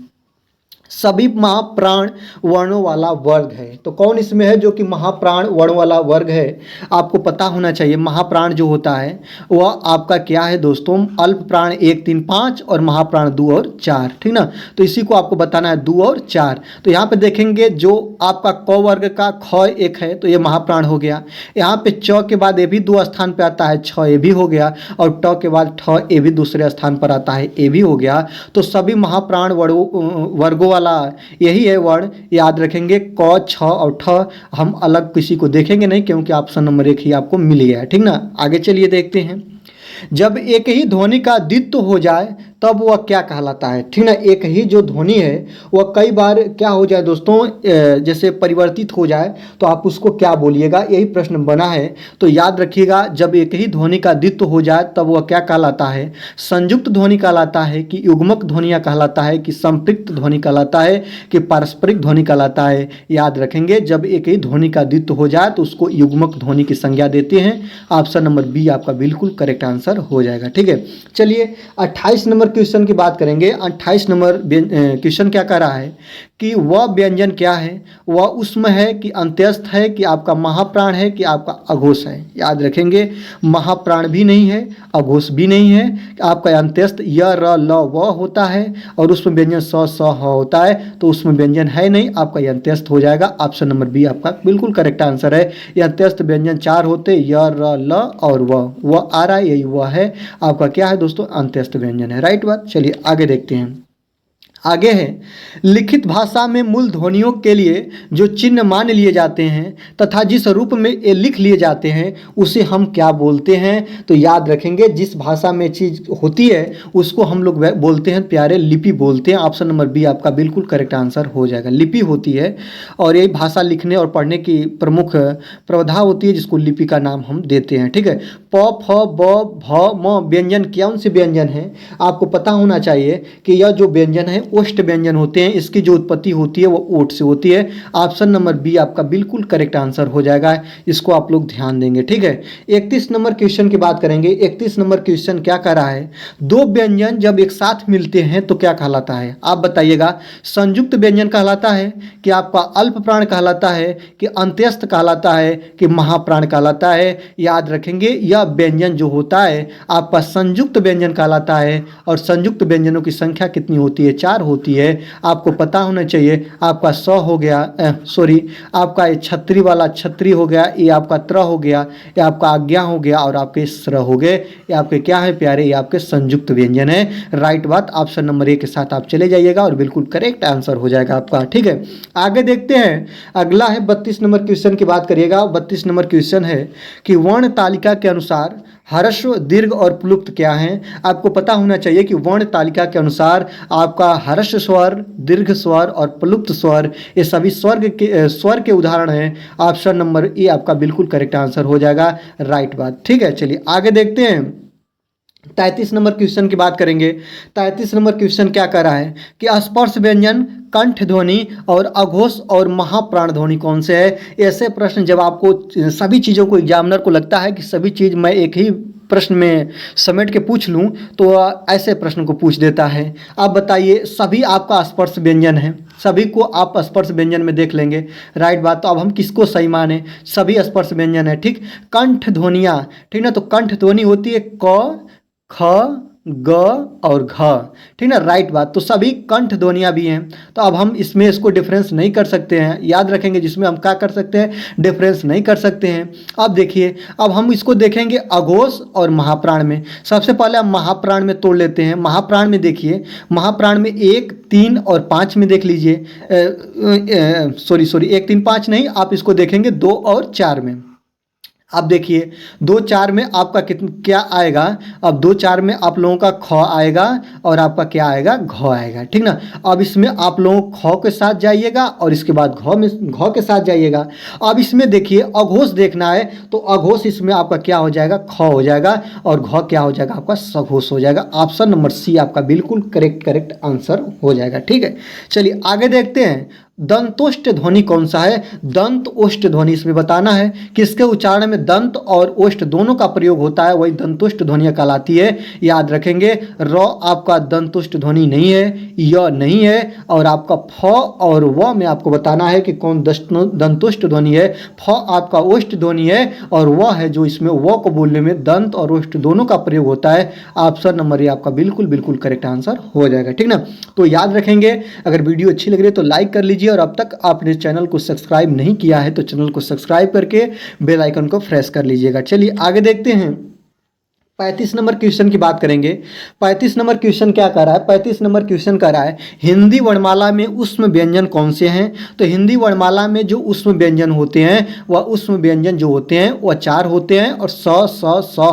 सभी महाप्राण वर्णों वाला वर्ग है। तो कौन इसमें है जो कि महाप्राण वर्ण वाला वर्ग है, आपको पता होना चाहिए। महाप्राण जो होता है वह आपका क्या है दोस्तों, अल्प प्राण 1 3 5 और महाप्राण 2 और 4। ठीक ना, तो इसी को आपको बताना है 2 और 4। तो यहाँ पे देखेंगे जो आपका क वर्ग का ख एक है तो ये महाप्राण हो गया। यहाँ पे च के बाद ये भी 2 स्थान पे आता है, छ ये भी हो गया, और ट के बाद ठ ये भी दूसरे स्थान पर आता है, ये भी हो गया। तो सभी महाप्राण वर्गों वाला वाला यही है वर्ड, याद रखेंगे। क, छ और ठ हम अलग किसी को देखेंगे नहीं, क्योंकि ऑप्शन नंबर 1 ही आपको मिल गया है, ठीक ना। आगे चलिए देखते हैं। जब एक ही ध्वनि का द्वित्व हो जाए तब वह क्या कहलाता है, ठीक ना। एक ही जो ध्वनि है वह कई बार क्या हो जाए दोस्तों, जैसे परिवर्तित हो जाए तो आप उसको क्या बोलिएगा, यही प्रश्न बना है। तो याद रखिएगा, जब एक ही ध्वनि का द्वित्व हो जाए तब वह क्या कहलाता है, संयुक्त ध्वनि कहलाता है कि युग्मक ध्वनियाँ कहलाता है कि संपृक्त ध्वनि कहलाता है कि पारस्परिक ध्वनि कहलाता है। याद रखेंगे, जब एक ही ध्वनि का द्वित्व हो जाए तो उसको युग्मक ध्वनि की संज्ञा देते हैं। ऑप्शन नंबर बी आपका बिल्कुल करेक्ट आंसर हो जाएगा, ठीक है। चलिए 28 नंबर क्वेश्चन की बात करेंगे। 28 नंबर क्वेश्चन क्या कह रहा है कि वह व्यंजन क्या है, वह उष्म है कि अंत्यस्थ है कि आपका महाप्राण है कि आपका अघोष है। याद रखेंगे, महाप्राण भी नहीं है, अघोष भी नहीं है, आपका अंत्यस्थ य र ल व होता है और उसमें व्यंजन स स ह होता है, तो उसमें व्यंजन है नहीं, आपका अंत्यस्थ हो जाएगा। ऑप्शन नंबर बी आपका बिल्कुल करेक्ट आंसर है। यह अंत्यस्थ व्यंजन 4 होते, य र ल और व आ रहा है, यही वह है आपका क्या है दोस्तों, अंत्यस्थ व्यंजन है। राइट बात। चलिए आगे देखते हैं। आगे है, लिखित भाषा में मूल ध्वनियों के लिए जो चिन्ह मान लिए जाते हैं तथा जिस रूप में ये लिख लिए जाते हैं उसे हम क्या बोलते हैं। तो याद रखेंगे, जिस भाषा में चीज़ होती है उसको हम लोग बोलते हैं प्यारे लिपि बोलते हैं। ऑप्शन नंबर बी आपका बिल्कुल करेक्ट आंसर हो जाएगा। लिपि होती है और यही भाषा लिखने और पढ़ने की प्रमुख प्रविधा होती है, जिसको लिपि का नाम हम देते हैं, ठीक है। प, फ, ब, भ, म व्यंजन कौन से व्यंजन है, आपको पता होना चाहिए कि यह जो व्यंजन है ओष्ठ व्यंजन होते हैं। इसकी जो उत्पत्ति होती है वो ओठ से होती है। ऑप्शन नंबर बी आपका बिल्कुल करेक्ट आंसर हो जाएगा, इसको आप लोग ध्यान देंगे, ठीक है। 31 नंबर क्वेश्चन की बात करेंगे। 31 नंबर क्वेश्चन क्या कर रहा है, दो व्यंजन जब एक साथ मिलते हैं तो क्या कहलाता है, आप बताइएगा। संयुक्त व्यंजन कहलाता है कि आपका अल्प प्राण कहलाता है कि अंत्यस्थ कहलाता है कि महाप्राण कहलाता है। याद रखेंगे, यह व्यंजन जो होता है आपका संयुक्त व्यंजन कहलाता है और संयुक्त व्यंजनों की संख्या कितनी होती है, 4 होती है। आपको पता होना चाहिए, आपका स हो गया, आपका ये छतरी वाला छतरी हो गया, ये आपका त्र हो गया, ये आपका आज्ञा हो गया और आपके स्र हो गए। ये आपके क्या है प्यारे, ये आपके संयुक्त व्यंजन है। राइट बात। ऑप्शन नंबर 1 के साथ आप चले जाइएगा और बिल्कुल करेक्ट आंसर हो जाएगा आपका, ठीक है। आगे देखते हैं, अगला है 32 नंबर क्वेश्चन की बात करिएगा। 32 नंबर क्वेश्चन है कि वर्ण तालिका के अनुसार ह्रस्व, दीर्घ और प्लुप्त क्या हैं। आपको पता होना चाहिए कि वर्ण तालिका के अनुसार आपका ह्रस्व स्वर, दीर्घ स्वर और प्लुप्त स्वर ये सभी स्वर के उदाहरण हैं। ऑप्शन नंबर ए आपका बिल्कुल करेक्ट आंसर हो जाएगा। राइट बात, ठीक है। चलिए आगे देखते हैं, 33 नंबर क्वेश्चन की बात करेंगे। 33 नंबर क्वेश्चन क्या कर रहा है कि स्पर्श व्यंजन, कंठ ध्वनि और अघोष और महाप्राण ध्वनि कौन से है। ऐसे प्रश्न जब आपको सभी चीज़ों को एग्जामिनर को लगता है कि सभी चीज़ मैं एक ही प्रश्न में समेट के पूछ लूं, तो ऐसे प्रश्न को पूछ देता है। आप बताइए, सभी आपका स्पर्श व्यंजन है, सभी को आप स्पर्श व्यंजन में देख लेंगे। राइट बात। तो अब हम किसको सही माने, सभी स्पर्श व्यंजन है, ठीक। कंठ ध्वनियाँ, ठीक ना, तो कंठ ध्वनि होती है क, ख, ग और घ, ठीक ना। राइट बात। तो सभी कंठ ध्वनियाँ भी हैं, तो अब हम इसमें इसको डिफरेंस नहीं कर सकते हैं। याद रखेंगे, जिसमें हम क्या कर सकते हैं, डिफरेंस नहीं कर सकते हैं। अब देखिए, अब हम इसको देखेंगे अघोष और महाप्राण में। सबसे पहले हम महाप्राण में तोड़ लेते हैं। महाप्राण में देखिए, महाप्राण में 1, 3 और 5 में देख लीजिए। सॉरी 1, 3, 5 नहीं, आप इसको देखेंगे 2 और 4 में। अब देखिए 2, 4 में आपका क्या आएगा, अब 2, 4 में आप लोगों का ख आएगा और आपका क्या आएगा, घ आएगा, ठीक ना। अब इसमें आप लोगों ख के साथ जाइएगा और इसके बाद घ के साथ जाइएगा। अब इसमें देखिए अघोष देखना है, तो अघोष इसमें आपका क्या हो जाएगा, ख हो जाएगा और घ क्या हो जाएगा, आपका सघोष हो जाएगा। ऑप्शन नंबर सी आपका बिल्कुल करेक्ट आंसर हो जाएगा, ठीक है। चलिए आगे देखते हैं, दंतोष्ठ ध्वनि कौन सा है। दंत ओष्ठ ध्वनि इसमें बताना है कि इसके उच्चारण में दंत और ओष्ठ दोनों का प्रयोग होता है, वही दंतोष्ठ ध्वनियाँ कहलाती है। याद रखेंगे, र आपका दंतोष्ठ ध्वनि नहीं है, य नहीं है, और आपका फ और व में आपको बताना है कि कौन दंतोष्ठ ध्वनि है। फ आपका ओष्ठ ध्वनि है और वह है जो इसमें व को बोलने में दंत और ओष्ठ दोनों का प्रयोग होता है। ऑप्शन नंबर ए आपका बिल्कुल करेक्ट आंसर हो जाएगा, ठीक ना। तो याद रखेंगे, अगर वीडियो अच्छी लग रही है तो लाइक कर लीजिए और अब तक आपने चैनल को सब्सक्राइब नहीं किया है तो चैनल को सब्सक्राइब करके बेल आइकन को प्रेस कर लीजिएगा। चलिए आगे देखते हैं, 35 नंबर क्वेश्चन की बात करेंगे। 35 नंबर क्वेश्चन क्या कर रहा है? 35 नंबर क्वेश्चन कर रहा है हिंदी वर्णमाला में ऊष्म व्यंजन कौन से हैं? तो हिंदी वर्णमाला में जो ऊष्म व्यंजन होते हैं वह ऊष्म व्यंजन जो होते हैं वह 4 होते हैं और स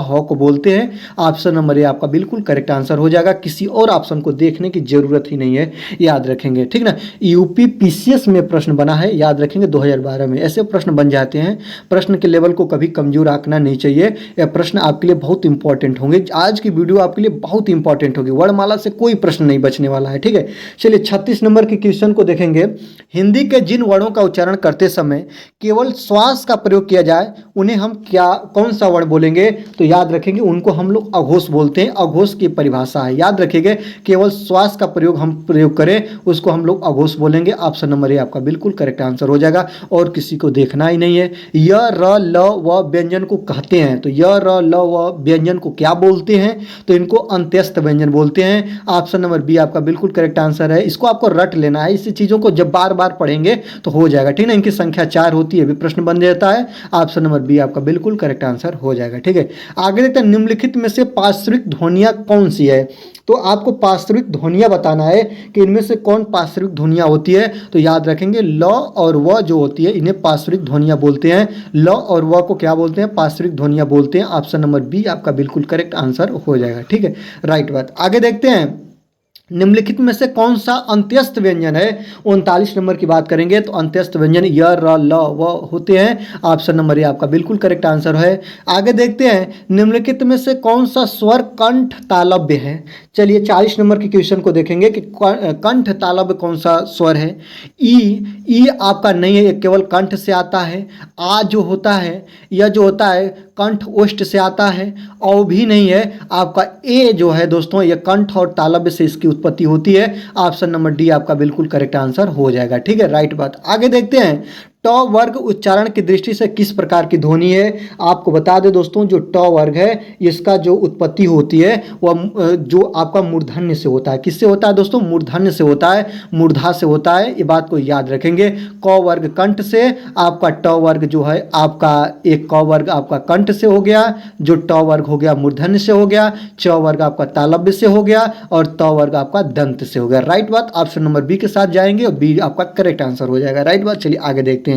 ह को बोलते हैं। ऑप्शन नंबर ए आपका बिल्कुल करेक्ट आंसर हो जाएगा। किसी और ऑप्शन को देखने की जरूरत ही नहीं है, याद रखेंगे, ठीक ना। यूपी पीसीएस में प्रश्न बना है, याद रखेंगे 2012 में ऐसे प्रश्न बन जाते हैं। प्रश्न के लेवल को कभी कमजोर आंकना नहीं चाहिए। यह प्रश्न आपके लिए बहुत इंपॉर्टेंट होंगे। आज की वीडियो आपके लिए बहुत इंपॉर्टेंट होगी। वर्णमाला से कोई प्रश्न नहीं बचने वाला है, ठीक है। चलिए 36 नंबर के क्वेश्चन को देखेंगे। हिंदी के जिन वर्णों का उच्चारण करते समय केवल श्वास का प्रयोग किया जाए उन्हें हम कौन सा वर्ण बोलेंगे? तो याद रखेंगे उनको हम लोग अघोष बोलते हैं। अघोष की परिभाषा है, याद रखिएगा, केवल श्वास का हम प्रयोग करें उसको हम लोग अघोष बोलेंगे। ऑप्शन नंबर ए आपका बिल्कुल करेक्ट आंसर हो जाएगा और किसी को देखना ही नहीं है। य र ल व व्यंजन को कहते हैं, तो य र ल व व्यंजन को क्या बोलते हैं? तो इनको अंत्यस्थ व्यंजन बोलते हैं। ऑप्शन नंबर बी आपका बिल्कुल करेक्ट आंसर है। इसको आपको रट लेना है, इसी चीज़ों को जब बार बार पढ़ेंगे तो हो जाएगा, ठीक ना। इनकी संख्या 4 होती है, भी प्रश्न बन जाता है। ऑप्शन नंबर बी आपका बिल्कुल करेक्ट आंसर हो जाएगा, ठीक है। आगे देखते हैं निम्नलिखित में से पार्श्विक ध्वनियाँ कौन सी है? तो आपको पार्श्विक ध्वनियाँ बताना है कि इनमें से कौन पार्श्विक ध्वनियाँ होती है। तो याद रखेंगे ल और व जो होती है इन्हें पार्श्विक ध्वनियाँ बोलते हैं। ल और व को क्या बोलते हैं? पार्श्विक ध्वनियाँ बोलते हैं। ऑप्शन नंबर बी आपका बिल्कुल करेक्ट आंसर हो जाएगा, ठीक है, राइट बात। आगे देखते हैं निम्नलिखित में से कौन सा अंत्यस्थ व्यंजन है? 39 नंबर की बात करेंगे तो अंत्यस्थ व्यंजन य र ल व होते हैं। ऑप्शन नंबर ए आपका बिल्कुल करेक्ट आंसर है। आगे देखते हैं निम्नलिखित में से कौन सा स्वर कंठ तालव्य है? चलिए 40 नंबर के क्वेश्चन को देखेंगे कि कंठ तालव्य कौन सा स्वर है। ई आपका नहीं है, ये केवल कंठ से आता है। आ जो होता है, यह जो होता है कंठ ओष्ठ से आता है। औ भी नहीं है आपका। ए जो है दोस्तों ये कंठ और तालव्य से इसकी उत्पत्ति होती है। ऑप्शन नंबर डी आपका बिल्कुल करेक्ट आंसर हो जाएगा, ठीक है, राइट बात। आगे देखते हैं ट वर्ग उच्चारण की दृष्टि से किस प्रकार की ध्वनि है? आपको बता दें दोस्तों, जो ट वर्ग है इसका जो उत्पत्ति होती है वह जो आपका मूर्धन्य से होता है। किससे होता है दोस्तों? मूर्धन्य से होता है, मूर्धा से होता है। ये बात को याद रखेंगे। क वर्ग कंठ से, आपका ट वर्ग जो है आपका एक क वर्ग आपका कंठ से हो गया, जो ट वर्ग हो गया मूर्धन्य से हो गया, च वर्ग आपका तालव्य से हो गया और त वर्ग आपका दंत से हो गया, राइट बात। ऑप्शन नंबर बी के साथ जाएंगे और बी आपका करेक्ट आंसर हो जाएगा, राइट बात। चलिए आगे देखते हैं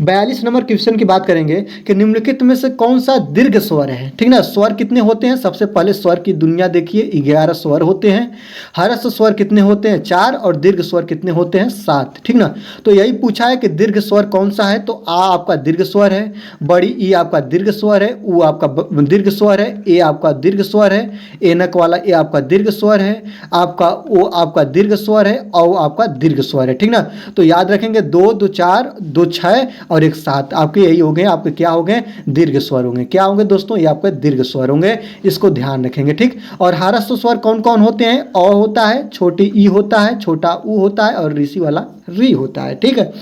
42 नंबर क्वेश्चन की बात करेंगे कि निम्नलिखित में से कौन सा दीर्घ स्वर है, ठीक ना। स्वर कितने होते हैं? सबसे पहले स्वर की दुनिया देखिए, 11 स्वर होते हैं। हर्ष स्वर कितने होते हैं? 4 और दीर्घ स्वर कितने होते हैं? 7, ठीक ना। तो यही पूछा है कि दीर्घ स्वर कौन सा है। तो आ आपका दीर्घ स्वर है, बड़ी ई आपका दीर्घ स्वर है, ऊ आपका दीर्घ स्वर है, ए आपका दीर्घ स्वर है, एनक वाला ए आपका दीर्घ स्वर है, आपका ओ आपका दीर्घ स्वर है, औ आपका दीर्घ स्वर है, ठीक ना। तो याद रखेंगे 2 2 4 2 6 और 1 7 आपके यही हो गए, आपके क्या हो गए? दीर्घ स्वर होंगे। क्या होंगे दोस्तों? ये आपके दीर्घ स्वर होंगे, इसको ध्यान रखेंगे, ठीक। और ह्रस्व स्वर कौन कौन होते हैं? अ होता है, छोटी ई होता है, छोटा ऊ होता है और ऋषि वाला री होता है, ठीक है।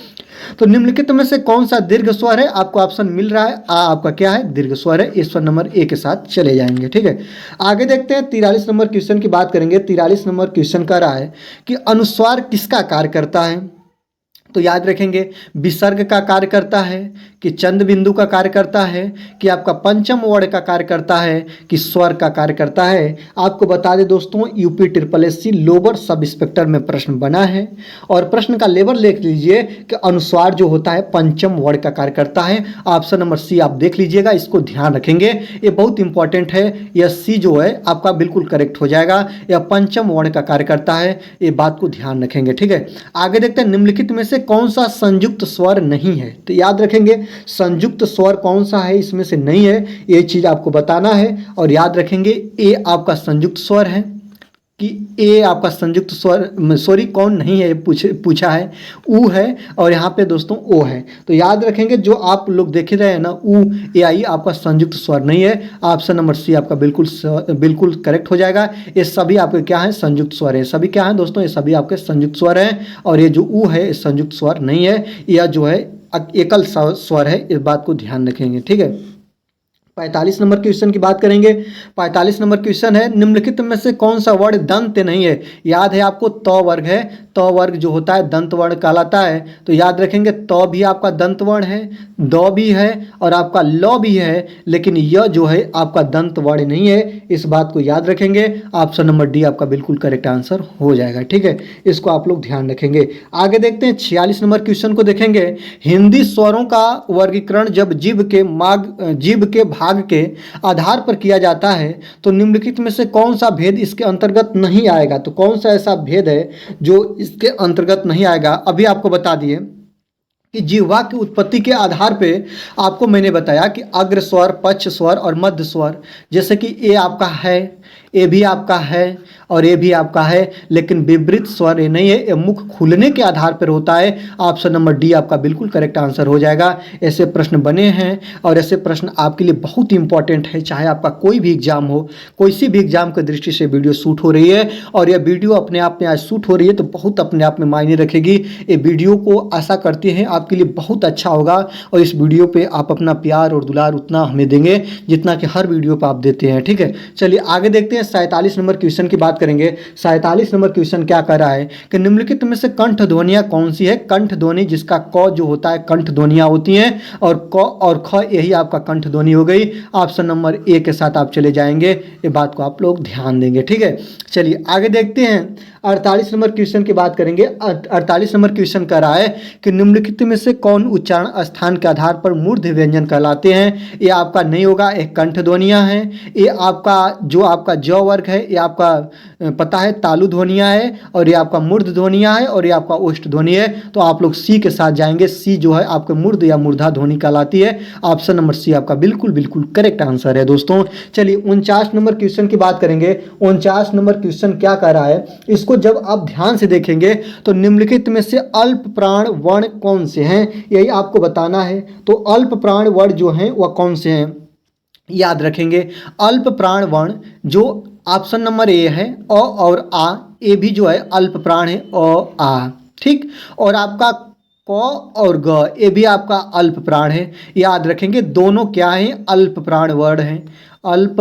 तो निम्नलिखित में से कौन सा दीर्घ स्वर है? आपको ऑप्शन मिल रहा है, आ आपका क्या है? दीर्घ स्वर है। ईश्वर नंबर ए के साथ चले जाएंगे, ठीक है। आगे देखते हैं 43 नंबर क्वेश्चन की बात करेंगे। 43 नंबर क्वेश्चन कर रहा है कि अनुस्वार किसका कार्य करता है? तो याद रखेंगे विसर्ग का कार्य करता है, कि चंद बिंदु का कार्य करता है, कि आपका पंचम वर्ण का कार्य करता है, कि स्वर का कार्य करता है। आपको बता दें दोस्तों UP SSSC lower sub inspector में प्रश्न बना है और प्रश्न का लेवल देख लीजिए कि अनुस्वार जो होता है पंचम वर्ण का कार्य करता है। ऑप्शन नंबर सी आप देख लीजिएगा, इसको ध्यान रखेंगे, ये बहुत इंपॉर्टेंट है। यह सी जो है आपका बिल्कुल करेक्ट हो जाएगा, यह पंचम वर्ण का कार्य करता है, ये बात को ध्यान रखेंगे, ठीक है। आगे देखते हैं निम्नलिखित में से कौन सा संयुक्त स्वर नहीं है। तो याद रखेंगे संयुक्त स्वर कौन सा है इसमें से नहीं है, ये चीज आपको बताना है। और याद रखेंगे ए आपका संयुक्त स्वर है, कि ए आपका संयुक्त स्वर सॉरी कौन नहीं है पूछा है, ऊ है और यहाँ पे दोस्तों ओ है। तो याद रखेंगे जो आप लोग देख रहे हैं ना ऊ ए आई आपका संयुक्त स्वर नहीं है। ऑप्शन नंबर सी आपका बिल्कुल करेक्ट हो जाएगा। ये सभी आपके क्या है? संयुक्त स्वर है। सभी क्या है दोस्तों? ये सभी आपके संयुक्त स्वर हैं और ये जो ऊ है संयुक्त स्वर नहीं है, यह जो है एकल स्वर है, इस बात को ध्यान रखेंगे, ठीक है। 45 नंबर क्वेश्चन की बात करेंगे। 45 नंबर क्वेश्चन है, निम्नलिखित में से कौन सा वर्ण दंत नहीं है। याद है आपको, त वर्ग है, त वर्ग जो होता है दंत वर्ण कहलाता है। तो याद रखेंगे त भी आपका दंत वर्ण है, द भी है और आपका ल भी है, लेकिन य जो है आपका दंत वर्ण नहीं है। इस बात को याद रखेंगे। ऑप्शन नंबर डी आपका बिल्कुल करेक्ट आंसर हो जाएगा। ठीक है, इसको आप लोग ध्यान रखेंगे। आगे देखते हैं 46 नंबर क्वेश्चन को देखेंगे। हिंदी स्वरों का वर्गीकरण जब जीभ के भाग के आधार पर किया जाता है तो निम्नलिखित में से कौन सा भेद इसके अंतर्गत नहीं आएगा। तो कौन सा ऐसा भेद है जो इसके अंतर्गत नहीं आएगा। अभी आपको बता दिए कि जिह्वा की उत्पत्ति के आधार पे आपको मैंने बताया कि अग्र स्वर, पक्ष स्वर और मध्य स्वर। जैसे कि ए आपका है, ए भी आपका है और ए भी आपका है, लेकिन विपरीत स्वर ये नहीं है, ये मुख खुलने के आधार पर होता है। ऑप्शन नंबर डी आपका बिल्कुल करेक्ट आंसर हो जाएगा। ऐसे प्रश्न बने हैं और ऐसे प्रश्न आपके लिए बहुत इंपॉर्टेंट है। चाहे आपका कोई भी एग्जाम हो, कोई भी एग्जाम की दृष्टि से वीडियो शूट हो रही है और यह वीडियो अपने आप में आज शूट हो रही है तो बहुत अपने आप में मायने रखेगी। ये वीडियो को आशा करते हैं आपके लिए बहुत अच्छा होगा और इस वीडियो पर आप अपना प्यार और दुलार उतना हमें देंगे जितना कि हर वीडियो पर आप देते हैं। ठीक है, चलिए आगे देखते हैं। 47 नंबर क्वेश्चन की बात करेंगे। 47 नंबर क्वेश्चन क्या कर रहा है कि निम्नलिखित में से कंठ ध्वनियां कौन सी है। कंठ ध्वनि जिसका क जो होता है कंठ ध्वनियां होती हैं और क और ख यही आपका कंठ ध्वनि हो गई। ऑप्शन नंबर ए के साथ आप चले जाएंगे। ये बात को आप लोग ध्यान देंगे। ठीक है, चलिए आगे देखते हैं। 48 नंबर क्वेश्चन की बात करेंगे। 48 नंबर क्वेश्चन कर रहा है कि निम्नलिखित में से कौन उच्चारण स्थान के आधार पर मूर्ध व्यंजन कहलाते हैं। ये आपका नहीं होगा, एक कंठ ध्वनियां हैं। ये आपका जो आपका ज वर्ग है ये आपका पता है तालु ध्वनियां है और ये आपका मूर्ध ध्वनियां है और ये आपका ओष्ठ ध्वनि है। तो आप लोग सी के साथ जाएंगे। सी जो है आपके मूर्ध या मूर्धा ध्वनि कहलाती है। ऑप्शन नंबर सी आपका बिल्कुल करेक्ट आंसर है दोस्तों। चलिए 49 नंबर क्वेश्चन की बात करेंगे। 49 नंबर क्वेश्चन क्या कर रहा है, इसको जब आप ध्यान से देखेंगे तो निम्नलिखित में से अल्प प्राण वर्ण कौन से हैं, यही आपको बताना है। तो अल्प प्राण वर्ण जो हैं वह कौन से हैं, याद रखेंगे। अल्प प्राण वर्ण जो ऑप्शन नंबर ए है अ और आ, ए भी जो है अल्प प्राण है अ आ। ठीक, और आपका क और ग ये भी आपका अल्प प्राण है। याद रखेंगे दोनों क्या हैं, अल्प प्राण वर्ण हैं, अल्प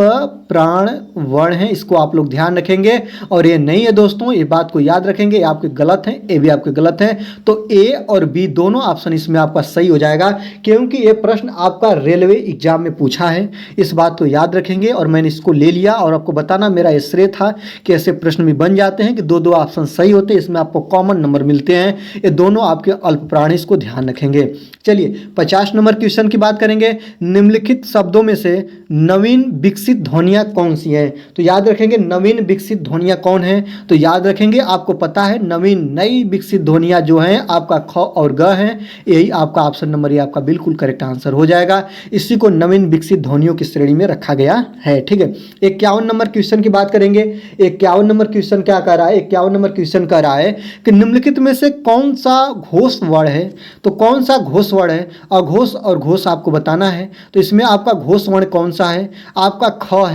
प्राण वर्ण है। इसको आप लोग ध्यान रखेंगे और ये नहीं है दोस्तों, ये बात को याद रखेंगे। ये आपके गलत हैं, ए भी आपके गलत हैं। तो ए और बी दोनों ऑप्शन इसमें आपका सही हो जाएगा क्योंकि ये प्रश्न आपका रेलवे एग्जाम में पूछा है। इस बात को याद रखेंगे और मैंने इसको ले लिया और आपको बताना मेरा ये श्रेय था कि ऐसे प्रश्न भी बन जाते हैं कि दो ऑप्शन सही होते हैं, इसमें आपको कॉमन नंबर मिलते हैं। ये दोनों आपके अल्प प्राण, इसको ध्यान रखेंगे। चलिए 50 नंबर क्वेश्चन की बात करेंगे। निम्नलिखित शब्दों में से नवीन विकसित ध्वनियां कौन सी है। तो याद रखेंगे नवीन विकसित ध्वनियां कौन है। तो याद रखेंगे आपको पता है नवीन नई विकसित ध्वनियां जो हैं आपका ख और ग हैं। यही आपका ऑप्शन नंबर ये आपका बिल्कुल करेक्ट आंसर हो जाएगा। इसी को नवीन विकसित ध्वनियों की श्रेणी में रखा गया है। ठीक है, 51 नंबर क्वेश्चन की बात करेंगे। 51 नंबर क्वेश्चन क्या कर रहा है, 51 नंबर क्वेश्चन कर रहा है कि निम्नलिखित में से कौन सा घोष वर्ण है। तो कौन सा घोष वर्ण है, अघोष और घोष आपको बताना है। तो इसमें आपका घोष वर्ण कौन सा है, आपका ख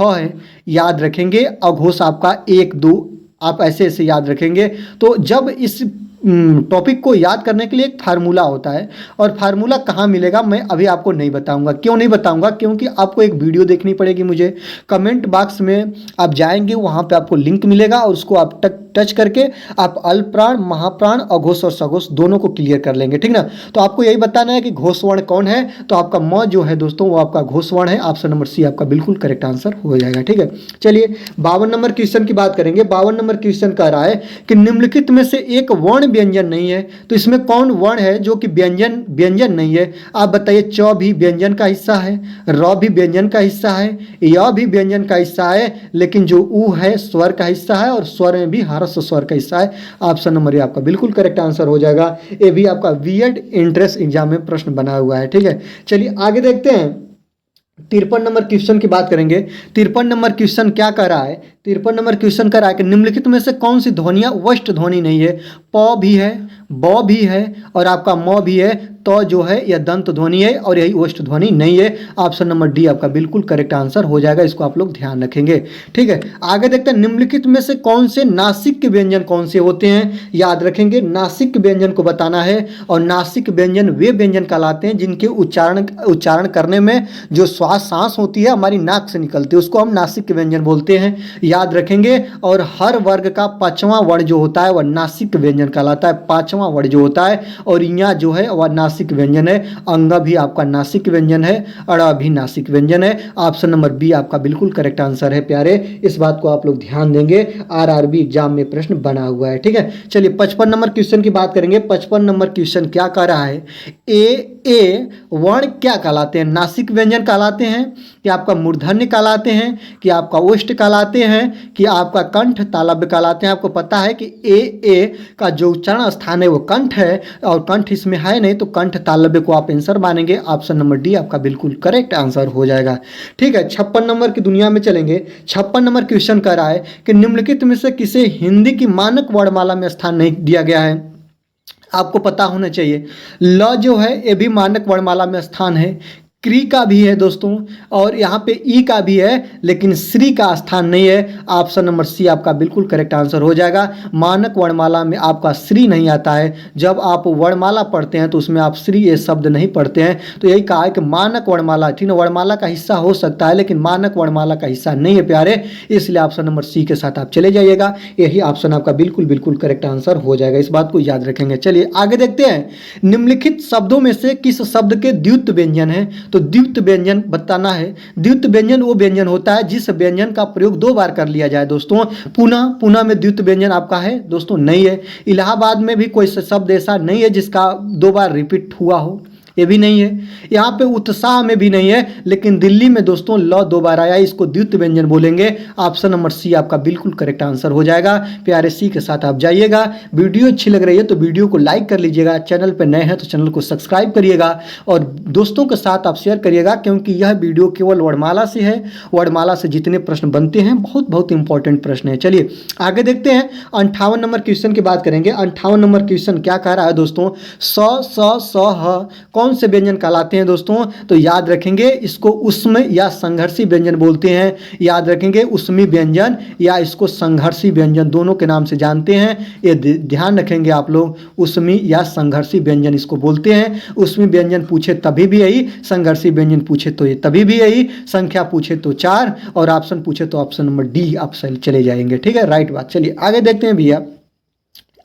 है। याद रखेंगे अघोष आपका 1 2 आप ऐसे ऐसे याद रखेंगे। तो जब इस टॉपिक को याद करने के लिए एक फार्मूला होता है और फार्मूला कहाँ मिलेगा मैं अभी आपको नहीं बताऊंगा। क्यों नहीं बताऊंगा, क्योंकि आपको एक वीडियो देखनी पड़ेगी मुझे। कमेंट बॉक्स में आप जाएंगे, वहाँ पे आपको लिंक मिलेगा और उसको आप टच करके आप अल्प प्राण, महाप्राण, अघोष और सघोष दोनों को क्लियर कर लेंगे। ठीक ना, तो आपको यही बताना है कि घोष वर्ण कौन है। तो आपका म जो है दोस्तों वो आपका घोष वर्ण है। ऑप्शन नंबर सी आपका बिल्कुल करेक्ट आंसर हो जाएगा। ठीक है, चलिए 52 नंबर क्वेश्चन की बात करेंगे। 52 नंबर क्वेश्चन कह रहा है कि निम्नलिखित में से एक वर्ण व्यंजन नहीं है। तो इसमें कौन वर्ण है जो कि व्यंजन नहीं है, आप बताइए। च भी व्यंजन का हिस्सा है, र भी व्यंजन का हिस्सा है, य भी व्यंजन का हिस्सा है, लेकिन जो उ है स्वर का हिस्सा है और स्वर में भी हर्ष स्वर का हिस्सा है। ऑप्शन नंबर आपका बिल्कुल करेक्ट आंसर हो जाएगा। ये भी आपका बीएड एंट्रेंस एग्जाम में प्रश्न बना हुआ है। ठीक है, चलिए आगे देखते हैं। 53 नंबर क्वेश्चन की बात करेंगे। 53 नंबर क्वेश्चन क्या कह रहा है 53 नंबर क्वेश्चन का है कि निम्नलिखित में से कौन सी ध्वनियाँ वष्ट ध्वनि नहीं है? प भी है, ब भी है और आपका म भी है, तो जो है यह दंत ध्वनि है और यही ओष्ठ ध्वनि नहीं है। ऑप्शन नंबर डी आपका बिल्कुल करेक्ट आंसर हो जाएगा, इसको आप लोग ध्यान रखेंगे। ठीक है, आगे देखते हैं निम्नलिखित में से कौन से नासिक के व्यंजन कौन से होते हैं? याद रखेंगे, नासिक व्यंजन को बताना है और नासिक व्यंजन वे व्यंजन कहलाते हैं जिनके उच्चारण करने में जो सांस होती है हमारी नाक से निकलती है, उसको हम नासिक व्यंजन बोलते हैं। याद रखेंगे, और हर वर्ग का 5वां वर्ण जो होता है वह नासिक व्यंजन कहलाता है, 5वां वर्ण जो होता है। और यहाँ जो है वह नासिक व्यंजन है, अंग भी आपका नासिक व्यंजन है, अड़ा भी नासिक व्यंजन है। ऑप्शन नंबर बी आपका बिल्कुल करेक्ट आंसर है प्यारे, इस बात को आप लोग ध्यान देंगे, आरआरबी एग्जाम में प्रश्न बना हुआ है। ठीक है, चलिए 55 नंबर क्वेश्चन की बात करेंगे। 55 नंबर क्वेश्चन क्या कह रहा है? ए वर्ण क्या कहलाते हैं? नासिक व्यंजन कहलाते हैं कि आपका मूर्धन्य कहलाते हैं कि आपका ओष्ठ कहलाते हैं कि आपका कंठ तालव्य कहलाते हैं? आपको पता है कि ए का जो उच्चारण स्थान है वो कंठ है और कंठ इसमें है नहीं, तो कंठ तालव्य को आप आंसर मानेंगे। ऑप्शन नंबर डी आपका बिल्कुल करेक्ट आंसर हो जाएगा। ठीक है, 56 नंबर की दुनिया में चलेंगे। 56 नंबर क्वेश्चन कर रहा है कि निम्नलिखित में से किसे हिंदी की मानक वर्णमाला में स्थान नहीं दिया गया है? आपको पता होना चाहिए, ल जो है ये भी मानक वर्णमाला में स्थान है, क्री का भी है दोस्तों, और यहाँ पे ई का भी है, लेकिन श्री का स्थान नहीं है। ऑप्शन नंबर सी आपका बिल्कुल करेक्ट आंसर हो जाएगा। मानक वर्णमाला में आपका श्री नहीं आता है, जब आप वर्णमाला पढ़ते हैं तो उसमें आप श्री ये शब्द नहीं पढ़ते हैं, तो यही कहा है कि मानक वर्णमाला, ठीक है, वर्णमाला का हिस्सा हो सकता है लेकिन मानक वर्णमाला का हिस्सा नहीं है प्यारे, इसलिए ऑप्शन नंबर सी के साथ आप चले जाइएगा, यही ऑप्शन आपका बिल्कुल करेक्ट आंसर हो जाएगा, इस बात को याद रखेंगे। चलिए आगे देखते हैं, निम्नलिखित शब्दों में से किस शब्द के द्वित्व व्यंजन है? तो द्वित्व व्यंजन बताना है। द्वित्व व्यंजन वो व्यंजन होता है जिस व्यंजन का प्रयोग 2 बार कर लिया जाए दोस्तों। पुनः में द्वित्व व्यंजन आपका है दोस्तों? नहीं है। इलाहाबाद में भी कोई शब्द ऐसा नहीं है जिसका 2 बार रिपीट हुआ हो, ये भी नहीं है। यहाँ पे उत्साह में भी नहीं है, लेकिन दिल्ली में दोस्तों ल 2 बार आया, इसको द्वित्व व्यंजन बोलेंगे। ऑप्शन नंबर सी आपका बिल्कुल करेक्ट आंसर हो जाएगा प्यारे, सी के साथ आप जाइएगा। वीडियो अच्छी लग रही है तो वीडियो को लाइक कर लीजिएगा, चैनल पर नए हैं तो चैनल को सब्सक्राइब करिएगा और दोस्तों के साथ आप शेयर करिएगा, क्योंकि यह वीडियो केवल वर्णमाला से है। वर्णमाला से जितने प्रश्न बनते हैं बहुत इंपॉर्टेंट प्रश्न है। चलिए आगे देखते हैं, 58 नंबर क्वेश्चन की बात करेंगे। 58 नंबर क्वेश्चन क्या कह रहा है दोस्तों? स ह कौन से व्यंजन कहलाते हैं दोस्तों? तो याद रखेंगे, इसको उष्म या संघर्षी व्यंजन बोलते हैं। याद रखेंगे, उष्मी व्यंजन या इसको संघर्षी व्यंजन दोनों के नाम से जानते हैं, ये ध्यान रखेंगे आप लोग। उष्मी या संघर्षी व्यंजन इसको बोलते हैं। उष्मी व्यंजन पूछे तभी भी यही, संघर्षी व्यंजन पूछे तो ये तभी भी यही, संख्या पूछे तो 4 और ऑप्शन पूछे तो ऑप्शन नंबर डी आप चले जाएंगे। ठीक है, राइट बात। चलिए आगे देखते हैं भैया,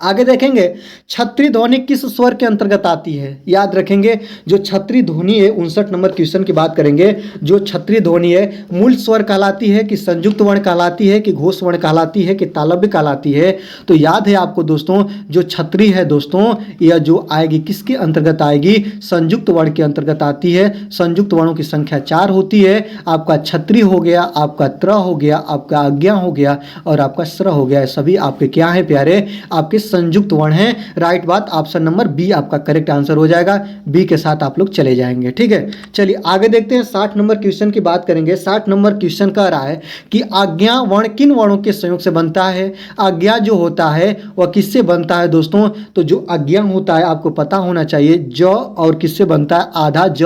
आगे देखेंगे छत्री ध्वनि किस स्वर के अंतर्गत आती है? याद रखेंगे, जो छत्री ध्वनि है 59 नंबर क्वेश्चन की बात करेंगे। जो छत्री ध्वनि है मूल स्वर कहलाती है कि संयुक्त वर्ण कहलाती है कि घोष वर्ण कहलाती है कि तालव्य कहलाती है? तो याद है आपको दोस्तों, जो छत्री है दोस्तों यह जो आएगी किसके अंतर्गत आएगी? संयुक्त वर्ण के अंतर्गत आती है। संयुक्त वर्णों की संख्या 4 होती है। आपका छत्री हो गया, आपका त्र हो गया, आपका आज्ञा हो गया और आपका स्र हो गया, सभी आपके क्या है प्यारे? आपके संयुक्त वर्ण है। राइट बात, ऑप्शन नंबर बी आपका करेक्ट आंसर हो जाएगा, बी के साथ आप लोग चले जाएंगे। ठीक है, चलिए आगे देखते हैं, 60 नंबर क्वेश्चन की बात करेंगे। 60 नंबर क्वेश्चन कह रहा है कि आज्ञा वर्ण किन वर्णों के संयोग से बनता है? आज्ञा जो होता है वह किससे बनता है दोस्तों? तो जो आज्ञा होता है आपको पता होना चाहिए, ज और किससे बनता है? आधा ज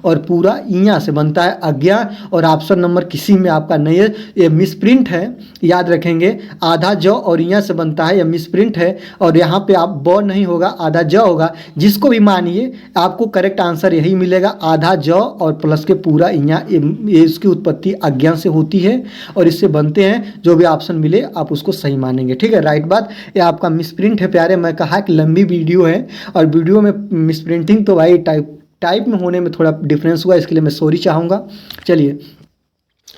और पूरा इया से बनता है आज्ञा। और ऑप्शन नंबर किसी में आपका नहीं है, ये मिसप्रिंट है, याद रखेंगे। आधा ज और इया से बनता है, यह मिसप्रिंट है और यहाँ पे आप ब नहीं होगा, आधा ज होगा। जिसको भी मानिए आपको करेक्ट आंसर यही मिलेगा, आधा ज और प्लस के पूरा इया, ये इसकी उत्पत्ति आज्ञा से होती है और इससे बनते हैं। जो भी ऑप्शन मिले आप उसको सही मानेंगे। ठीक है, राइट बात। ये आपका मिसप्रिंट है प्यारे, मैं कहा कि लंबी वीडियो है और वीडियो में मिसप्रिंटिंग तो भाई टाइप में होने में थोड़ा डिफरेंस हुआ, इसके लिए मैं सॉरी चाहूँगा। चलिए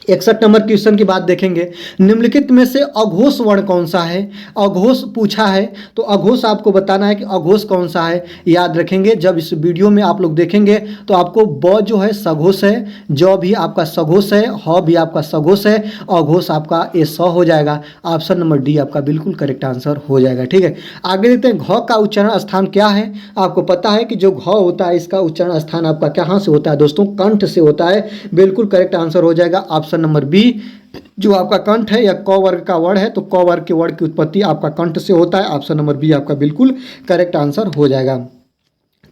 61 नंबर क्वेश्चन की बात देखेंगे। निम्नलिखित में से अघोष वर्ण कौन सा है? अघोष पूछा है तो अघोष आपको बताना है कि अघोष कौन सा है। याद रखेंगे, जब इस वीडियो में आप लोग देखेंगे तो आपको ब जो है सघोष है, ज भी आपका सघोष है, ह भी आपका सघोष है, अघोष आपका ये स हो जाएगा। ऑप्शन नंबर डी आपका बिल्कुल करेक्ट आंसर हो जाएगा। ठीक है, आगे देखते हैं, घ का उच्चारण स्थान क्या है? आपको पता है कि जो घ होता है इसका उच्चारण स्थान आपका कहाँ से होता है दोस्तों? कंठ से होता है, बिल्कुल करेक्ट आंसर हो जाएगा। ऑप्शन ऑप्शन नंबर बी, जो आपका कंठ है या क वर्ग का वर्ण है तो क वर्ग के वर्ण की उत्पत्ति आपका कंठ से होता है। ऑप्शन नंबर बी आपका बिल्कुल करेक्ट आंसर हो जाएगा।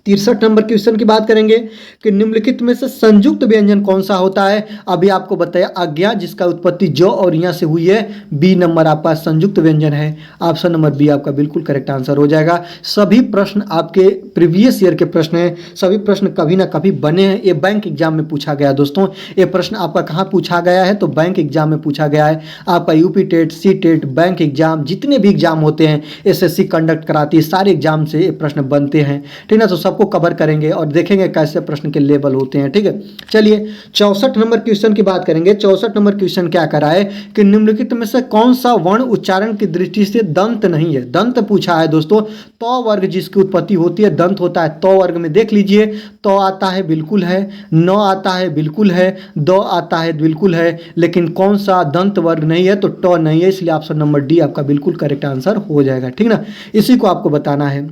63 नंबर क्वेश्चन की बात करेंगे कि निम्नलिखित में से संयुक्त व्यंजन कौन सा होता है। अभी आपको बताया अज्ञा, जिसका उत्पत्ति जो और यहाँ से हुई है। बी नंबर आपका संयुक्त व्यंजन है। ऑप्शन नंबर बी आपका बिल्कुल करेक्ट आंसर हो जाएगा। सभी प्रश्न आपके प्रीवियस ईयर के प्रश्न हैं, सभी प्रश्न कभी ना कभी बने हैं। ये बैंक एग्जाम में पूछा गया दोस्तों। ये प्रश्न आपका कहाँ पूछा गया है तो बैंक एग्जाम में पूछा गया है। आपका UP TET, C TET, bank exam, जितने भी एग्जाम होते हैं एसएससी कंडक्ट कराती है, सारे एग्जाम से ये प्रश्न बनते हैं। ठीक ना, तो सबको कवर करेंगे और देखेंगे कैसे प्रश्न के लेवल होते हैं। ठीक है, चलिए 64 नंबर क्वेश्चन की बात करेंगे। 64 नंबर क्वेश्चन क्या करा है कि निम्नलिखित में से कौन सा वर्ण उच्चारण की दृष्टि से दंत नहीं है। दंत पूछा है दोस्तों। तो वर्ग जिसकी उत्पत्ति होती है दंत होता है। तो वर्ग में देख लीजिए, तो आता है बिल्कुल है, न आता है बिल्कुल है, दो आता है बिल्कुल है, लेकिन कौन सा दंत वर्ग नहीं है तो ट नहीं है, इसलिए ऑप्शन नंबर डी आपका बिल्कुल करेक्ट आंसर हो जाएगा। ठीक ना, इसी को आपको बताना है।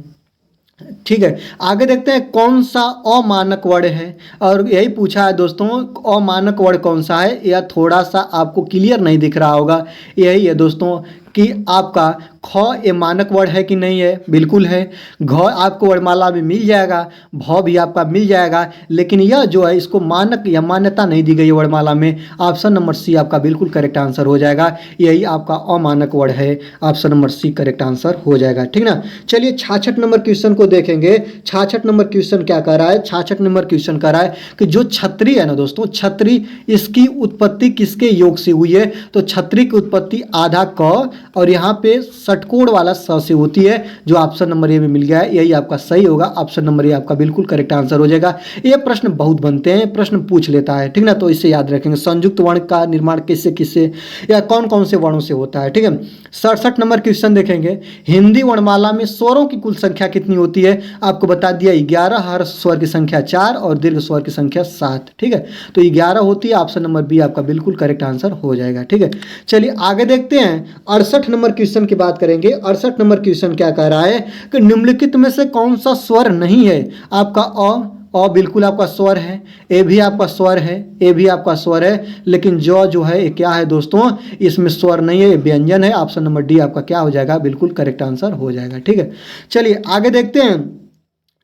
ठीक है, आगे देखते हैं कौन सा अमानक वर्ण है, और यही पूछा है दोस्तों अमानक वर्ण कौन सा है। यह थोड़ा सा आपको क्लियर नहीं दिख रहा होगा, यही है दोस्तों कि आपका ख ये मानक वर्ण है कि नहीं है, बिल्कुल है। घ आपको वर्णमाला में मिल जाएगा, भ भी आपका मिल जाएगा, लेकिन यह जो है इसको मानक या मान्यता नहीं दी गई है वर्णमाला में। ऑप्शन नंबर सी आपका बिल्कुल करेक्ट आंसर हो जाएगा। यही आपका अमानक वर्ण है। Option number C correct answer हो जाएगा। ठीक ना, चलिए 66 नंबर क्वेश्चन को देखेंगे। 66 नंबर क्वेश्चन क्या कर रहा है, 66 नंबर क्वेश्चन कर रहा है कि जो छतरी है ना दोस्तों, छतरी, इसकी उत्पत्ति किसके योग से हुई है। तो छतरी की उत्पत्ति आधा क और यहाँ पे षटकोण वाला स से होती है, जो ऑप्शन नंबर ए में मिल गया है। यही आपका सही होगा। ऑप्शन नंबर ए आपका बिल्कुल करेक्ट आंसर हो जाएगा। ये प्रश्न बहुत बनते हैं, प्रश्न पूछ लेता है। ठीक ना, तो इसे याद रखेंगे। संयुक्त वर्ण का निर्माण किससे किससे या कौन कौन से वर्णों से होता है। ठीक है, 67 नंबर क्वेश्चन देखेंगे। हिंदी वर्णमाला में स्वरों की कुल संख्या कितनी होती है। आपको बता दिया 11, हर्ष स्वर की संख्या 4 और दीर्घ स्वर की संख्या 7। ठीक है, तो 11 होती है। ऑप्शन नंबर बी आपका बिल्कुल करेक्ट आंसर हो जाएगा। ठीक है, चलिए आगे देखते हैं। 68 नंबर क्वेश्चन की बात करेंगे। 68 नंबर क्वेश्चन क्या कह रहा है कि निम्नलिखित में से कौन सा स्वर नहीं है। आपका अ बिल्कुल आपका स्वर है, ए भी आपका स्वर है, ए भी आपका स्वर है, लेकिन जो है ये क्या है दोस्तों, इसमें स्वर नहीं है, ये व्यंजन है। ऑप्शन नंबर डी आपका क्या हो जाएगा, बिल्कुल करेक्ट आंसर हो जाएगा। ठीक है, चलिए आगे देखते हैं।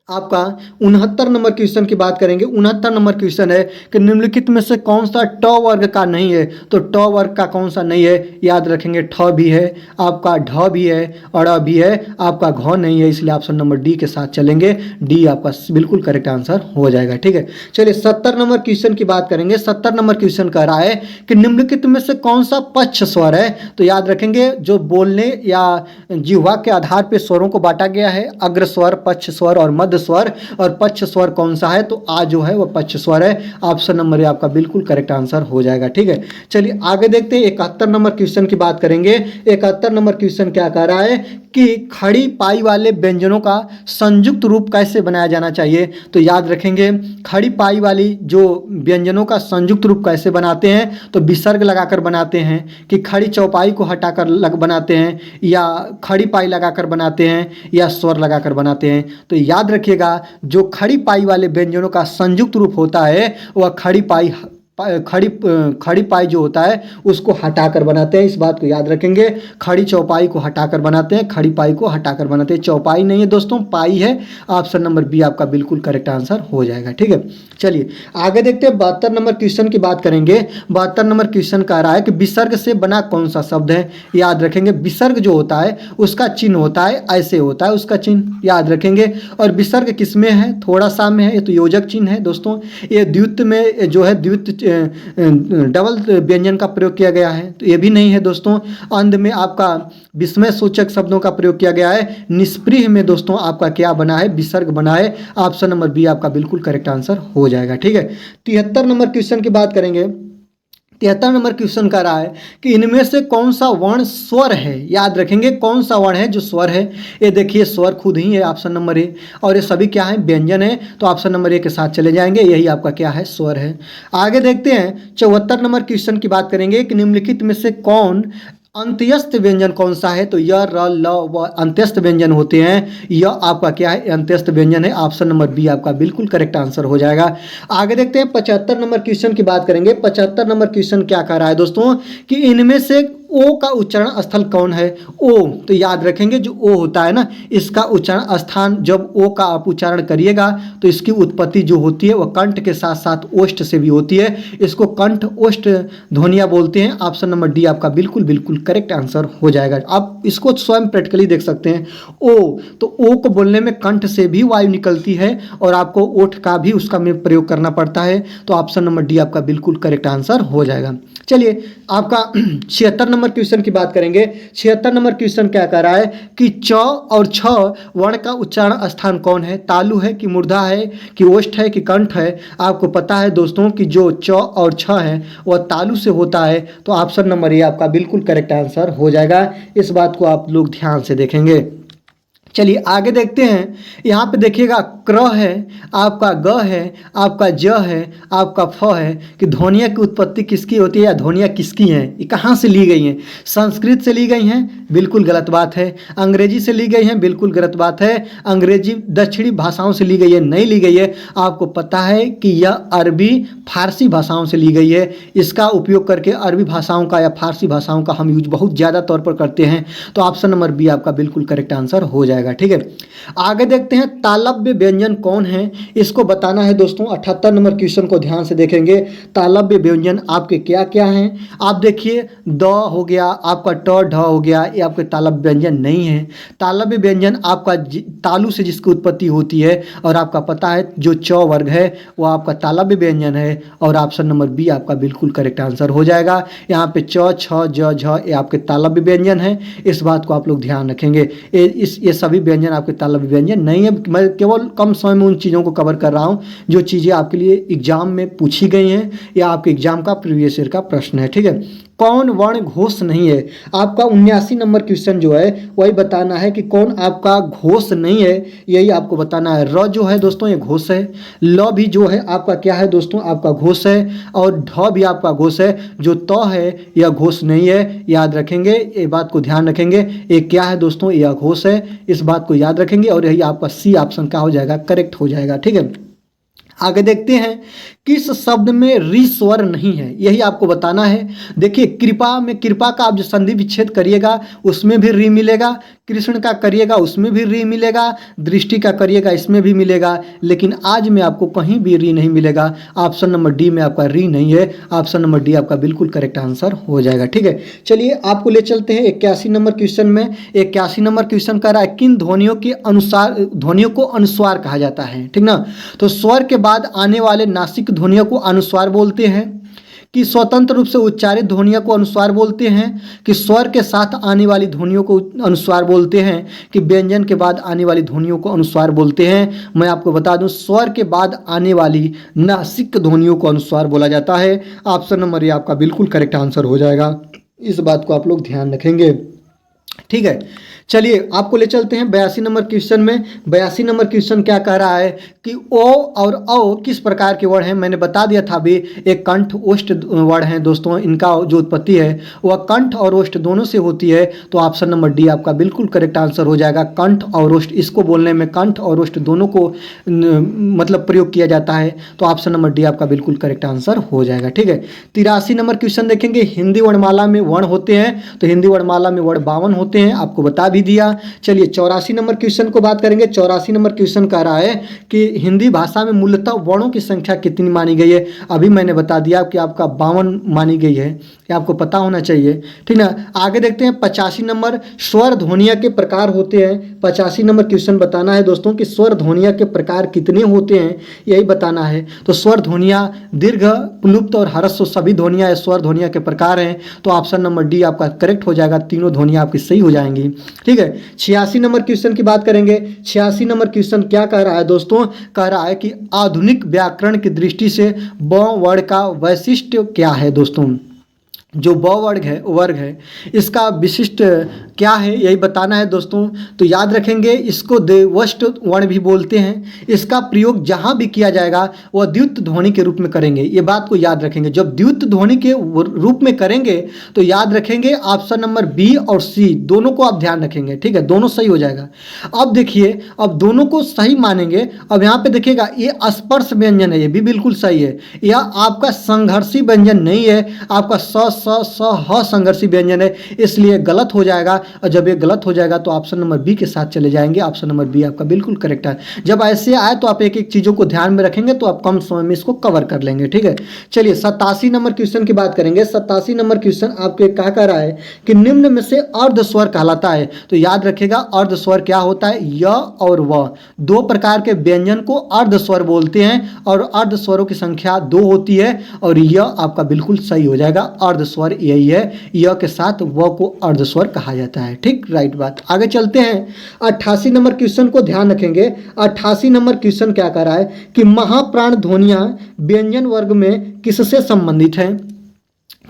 आपका 69 नंबर क्वेश्चन की बात करेंगे। 69 नंबर क्वेश्चन है कि निम्नलिखित में से कौन सा ट वर्ग का नहीं है। तो ट वर्ग का कौन सा नहीं है, याद रखेंगे। ठ भी है, आपका ढ भी है, अड़ भी है, आपका घ नहीं है, इसलिए ऑप्शन नंबर डी के साथ चलेंगे। डी आपका बिल्कुल करेक्ट आंसर हो जाएगा। ठीक है, चलिए 70 नंबर क्वेश्चन की बात करेंगे। 70 नंबर क्वेश्चन कह रहा है कि निम्नलिखित में से कौन सा पक्ष स्वर है। तो याद रखेंगे जो बोलने या जिह्वा के आधार पर स्वरों को बांटा गया है, अग्र स्वर, पक्ष स्वर और मध्य स्वर, और पक्ष स्वर कौन सा है तो आ जो है वह पक्ष स्वर है। ऑप्शन नंबर ए आपका बिल्कुल करेक्ट आंसर हो जाएगा। ठीक है, चलिए आगे देखते हैं। 71 नंबर क्वेश्चन की बात करेंगे। 71 नंबर क्वेश्चन क्या कह रहा है कि खड़ी पाई वाले व्यंजनों का संयुक्त रूप कैसे बनाया जाना चाहिए। तो याद रखेंगे खड़ी पाई वाली जो व्यंजनों का संयुक्त रूप कैसे बनाते हैं, तो विसर्ग लगाकर बनाते हैं, कि खड़ी चौपाई को हटाकर बनाते हैं, या खड़ी पाई लगाकर बनाते हैं, या स्वर लगाकर बनाते हैं। तो याद रखिएगा जो खड़ी पाई वाले व्यंजनों का संयुक्त रूप होता है वह खड़ी पाई जो होता है उसको हटाकर बनाते हैं। इस बात को याद रखेंगे। खड़ी चौपाई को हटाकर बनाते हैं, खड़ी पाई को हटाकर बनाते हैं। चौपाई नहीं है दोस्तों, पाई है। ऑप्शन नंबर बी आपका बिल्कुल करेक्ट आंसर हो जाएगा। ठीक है, चलिए आगे देखते हैं। 72 नंबर क्वेश्चन की बात करेंगे। 72 नंबर क्वेश्चन कह रहा है कि विसर्ग से बना कौन सा शब्द है। याद रखेंगे विसर्ग जो होता है उसका चिन्ह होता है, ऐसे होता है उसका चिन्ह, याद रखेंगे। और विसर्ग किस में है, थोड़ा सा में है, ये तो योजक चिन्ह है दोस्तों। ये द्वित्व में जो है द्वित्व डबल व्यंजन का प्रयोग किया गया है, तो ये भी नहीं है दोस्तों। अंत में आपका विस्मय सूचक शब्दों का प्रयोग किया गया है। निष्प्रिय में दोस्तों आपका क्या बना है, विसर्ग बना है। ऑप्शन नंबर बी आपका बिल्कुल करेक्ट आंसर हो जाएगा। ठीक है, 73 नंबर क्वेश्चन की बात करेंगे। 73 नंबर क्वेश्चन का रहा है कि इनमें से कौन सा वर्ण स्वर है। याद रखेंगे कौन सा वर्ण है जो स्वर है। ये देखिए स्वर खुद ही है, ऑप्शन नंबर ए, और ये सभी क्या है, व्यंजन है। तो ऑप्शन नंबर ए के साथ चले जाएंगे, यही आपका क्या है, स्वर है। आगे देखते हैं 74 नंबर क्वेश्चन की बात करेंगे कि निम्नलिखित में से कौन अंत्यस्थ व्यंजन कौन सा है? तो य, र, ल, व अंत्यस्थ व्यंजन होते हैं। यह आपका क्या है? अंत्यस्थ व्यंजन है। ऑप्शन नंबर बी आपका बिल्कुल करेक्ट आंसर हो जाएगा। आगे देखते हैं 75 नंबर क्वेश्चन की बात करेंगे। 75 नंबर क्वेश्चन क्या कह रहा है दोस्तों कि इनमें से ओ का उच्चारण स्थल कौन है? ओ, तो याद रखेंगे जो ओ होता है ना, इसका उच्चारण स्थान, जब ओ का आप उच्चारण करिएगा तो इसकी उत्पत्ति जो होती है वह कंठ के साथ साथ ओष्ठ से भी होती है। इसको कंठ ओष्ठ ध्वनियाँ बोलते हैं। ऑप्शन नंबर डी आपका बिल्कुल बिल्कुल करेक्ट आंसर हो जाएगा। आप इसको स्वयं प्रैक्टिकली देख सकते हैं। ओ, तो ओ को बोलने में कंठ से भी वायु निकलती है और आपको ओठ का भी उसका में प्रयोग करना पड़ता है। तो ऑप्शन नंबर डी आपका बिल्कुल करेक्ट आंसर हो जाएगा। चलिए आपका 76 नंबर क्वेश्चन की बात करेंगे। 76 नंबर क्वेश्चन क्या कह रहा है कि च और छ वर्ण का उच्चारण स्थान कौन है? तालु है कि मूर्धा है कि ओष्ठ है कि कंठ है? आपको पता है दोस्तों कि जो च और छ है वह तालु से होता है। तो ऑप्शन नंबर ए आपका बिल्कुल करेक्ट आंसर हो जाएगा। इस बात को आप लोग ध्यान से देखेंगे। चलिए आगे देखते हैं। यहाँ पे देखिएगा क्र है, आपका ग है, आपका ज है, आपका फ है कि ध्वनिया की उत्पत्ति किसकी होती है या ध्वनिया किसकी हैं? ये कहाँ से ली गई हैं? संस्कृत से ली गई हैं? बिल्कुल गलत बात है। अंग्रेजी से ली गई हैं? बिल्कुल गलत बात है। अंग्रेजी दक्षिणी भाषाओं से ली गई है? नहीं ली गई है। आपको पता है कि यह अरबी फारसी भाषाओं से ली गई है। इसका उपयोग करके अरबी भाषाओं का या फारसी भाषाओं का हम यूज बहुत ज़्यादा तौर पर करते हैं। तो ऑप्शन नंबर बी आपका बिल्कुल करेक्ट आंसर हो जाएगा। ठीक है, आगे देखते हैं तालव्य व्यंजन कौन है, इसको बताना है दोस्तों। 78 नंबर क्वेश्चन को ध्यान से देखेंगे। तालव्य व्यंजन आपके क्या क्या हैं? आप देखिए द हो गया, आपका ट ढ हो गया, ये आपके तालव्य व्यंजन नहीं है। तालव्य व्यंजन आपका तालु से जिसकी उत्पत्ति होती है और आपका पता है जो च वर्ग है वो आपका तालव्य व्यंजन है। और ऑप्शन नंबर बी आपका बिल्कुल करेक्ट आंसर हो जाएगा। यहाँ पे च छ ज झ ये आपके तालव्य व्यंजन है। इस बात को आप लोग ध्यान रखेंगे। ये सभी व्यंजन आपके तालव्य व्यंजन नहीं है। मैं केवल कम समय में उन चीज़ों को कवर कर रहा हूँ जो चीज़ें आपके लिए एग्जाम में पूछी गई हैं या आपके एग्जाम का प्रीवियस ईयर का प्रश्न है। ठीक है, कौन वर्ण घोष नहीं है? आपका 79 नंबर क्वेश्चन जो है वही बताना है कि कौन आपका घोष नहीं है, यही आपको बताना है। र जो है दोस्तों ये घोष है। ल भी जो है आपका क्या है दोस्तों? आपका घोष है। और ढ भी आपका घोष है। जो त है यह घोष नहीं है। याद रखेंगे, ये बात को ध्यान रखेंगे। ये क्या है दोस्तों? यह घोष है। इस बात को याद रखेंगे और यही आपका सी ऑप्शन का हो जाएगा, करेक्ट हो जाएगा। ठीक है, आगे देखते हैं किस शब्द में रि स्वर नहीं है, यही आपको बताना है। देखिए कृपा में, कृपा का आप जो संधि विच्छेद करिएगा उसमें भी रि मिलेगा, कृष्ण का करिएगा उसमें भी रि मिलेगा, दृष्टि का करिएगा इसमें भी मिलेगा, लेकिन आज में आपको कहीं भी रि नहीं मिलेगा। ऑप्शन नंबर डी में आपका रि नहीं है। ऑप्शन नंबर डी आपका बिल्कुल करेक्ट आंसर हो जाएगा। ठीक है, चलिए आपको ले चलते हैं 81 नंबर क्वेश्चन में। 81 नंबर क्वेश्चन कह रहा है किन ध्वनियों के अनुसार, ध्वनियों को अनुस्वार कहा जाता है? ठीक ना, तो स्वर के बाद आने वाले नासिक ध्वनियों को अनुस्वार बोलते हैं, कि स्वतंत्र रूप से उच्चारित ध्वनियों को अनुस्वार बोलते हैं, कि स्वर के साथ आने वाली ध्वनियों को अनुस्वार बोलते हैं, कि व्यंजन के बाद आने वाली ध्वनियों को अनुस्वार बोलते हैं? मैं आपको बता दूं स्वर के बाद आने वाली नासिक ध्वनियों को अनुस्वार बोला जाता है। ऑप्शन नंबर ए आपका बिल्कुल करेक्ट आंसर हो जाएगा। इस बात को आप लोग ध्यान रखेंगे। ठीक है, चलिए आपको ले चलते हैं 82 नंबर क्वेश्चन में। 82 नंबर क्वेश्चन क्या कह रहा है कि ओ और औ किस प्रकार के वर्ण हैं? मैंने बता दिया था अभी, एक कंठ ओष्ठ वर्ण हैं दोस्तों। इनका जो उत्पत्ति है वह कंठ और ओष्ठ दोनों से होती है। तो ऑप्शन नंबर डी आपका बिल्कुल करेक्ट आंसर हो जाएगा। कंठ और ओष्ठ, इसको बोलने में कंठ और ओष्ठ दोनों को मतलब प्रयोग किया जाता है। तो ऑप्शन नंबर डी आपका बिल्कुल करेक्ट आंसर हो जाएगा। ठीक है, 83 नंबर क्वेश्चन देखेंगे। हिंदी वर्णमाला में वर्ण होते हैं, तो हिंदी वर्णमाला में वर्ण 52 होते हैं, आपको बता भी दिया। चलिए 84 नंबर क्वेश्चन को बात करेंगे। 84 नंबर क्वेश्चन कह रहा है कि हिंदी भाषा में मूलतः वर्णों की संख्या कितनी मानी गई है? अभी मैंने बता दिया कि आपका 52 मानी गई है, ये आपको पता होना चाहिए। ठीक ना, आगे देखते हैं 85 नंबर। स्वर ध्वनिया के प्रकार होते हैं। 85 नंबर क्वेश्चन बताना है दोस्तों कि स्वर ध्वनिया के प्रकार कितने होते हैं, यही बताना है। तो स्वर ध्वनिया दीर्घ, प्लुप्त और ह्रस्व सभी ध्वनिया स्वर ध्वनिया के प्रकार हैं। तो ऑप्शन नंबर डी आपका करेक्ट हो जाएगा। तीनों ध्वनिया आपकी सही हो जाएंगी। ठीक है, 86 नंबर क्वेश्चन की बात करेंगे। 86 नंबर क्वेश्चन क्या कह रहा है दोस्तों? कह रहा है कि आधुनिक व्याकरण की दृष्टि से ब वर्ण का वैशिष्ट्य क्या है दोस्तों? जो ब वर्ग है इसका विशिष्ट क्या है यही बताना है दोस्तों। तो याद रखेंगे इसको देवष्ट वर्ण भी बोलते हैं। इसका प्रयोग जहाँ भी किया जाएगा वह द्वित्व ध्वनि के रूप में करेंगे, ये बात को याद रखेंगे। जब द्वित्व ध्वनि के रूप में करेंगे तो याद रखेंगे ऑप्शन नंबर बी और सी दोनों को आप ध्यान रखेंगे, ठीक है, दोनों सही हो जाएगा। अब देखिए, अब दोनों को सही मानेंगे। अब यहाँ पे देखिएगा ये स्पर्श व्यंजन है, ये भी बिल्कुल सही है। यह आपका संघर्षी व्यंजन नहीं है, आपका स ह संघर्षी व्यंजन है, इसलिए गलत हो जाएगा। और जब ये गलत हो जाएगा तो ऑप्शन नंबर बी के साथ चले जाएंगे। ऑप्शन नंबर बी आपका बिल्कुल करेक्ट है। जब ऐसे आए तो आप एक एक चीज़ों को ध्यान में रखेंगे तो आप कम समय में इसको कवर कर लेंगे, ठीक है। चलिए 87 नंबर क्वेश्चन की बात करेंगे। 87 नंबर क्वेश्चन आपके क्या कह रहा है कि निम्न में से अर्ध स्वर कहलाता है। तो याद रखिएगा अर्ध स्वर क्या होता है, य और व, दो प्रकार के व्यंजन को अर्ध स्वर बोलते हैं और अर्ध स्वरों की संख्या 2 होती है और य आपका बिल्कुल सही हो जाएगा। अर्ध स्वर यही है, य के साथ व को अर्ध स्वर कहा जाता है, ठीक, राइट बात। आगे चलते हैं 88 नंबर क्वेश्चन को ध्यान रखेंगे। 88 नंबर क्वेश्चन क्या कर रहा है कि महाप्राण ध्वनियां व्यंजन वर्ग में किससे संबंधित हैं।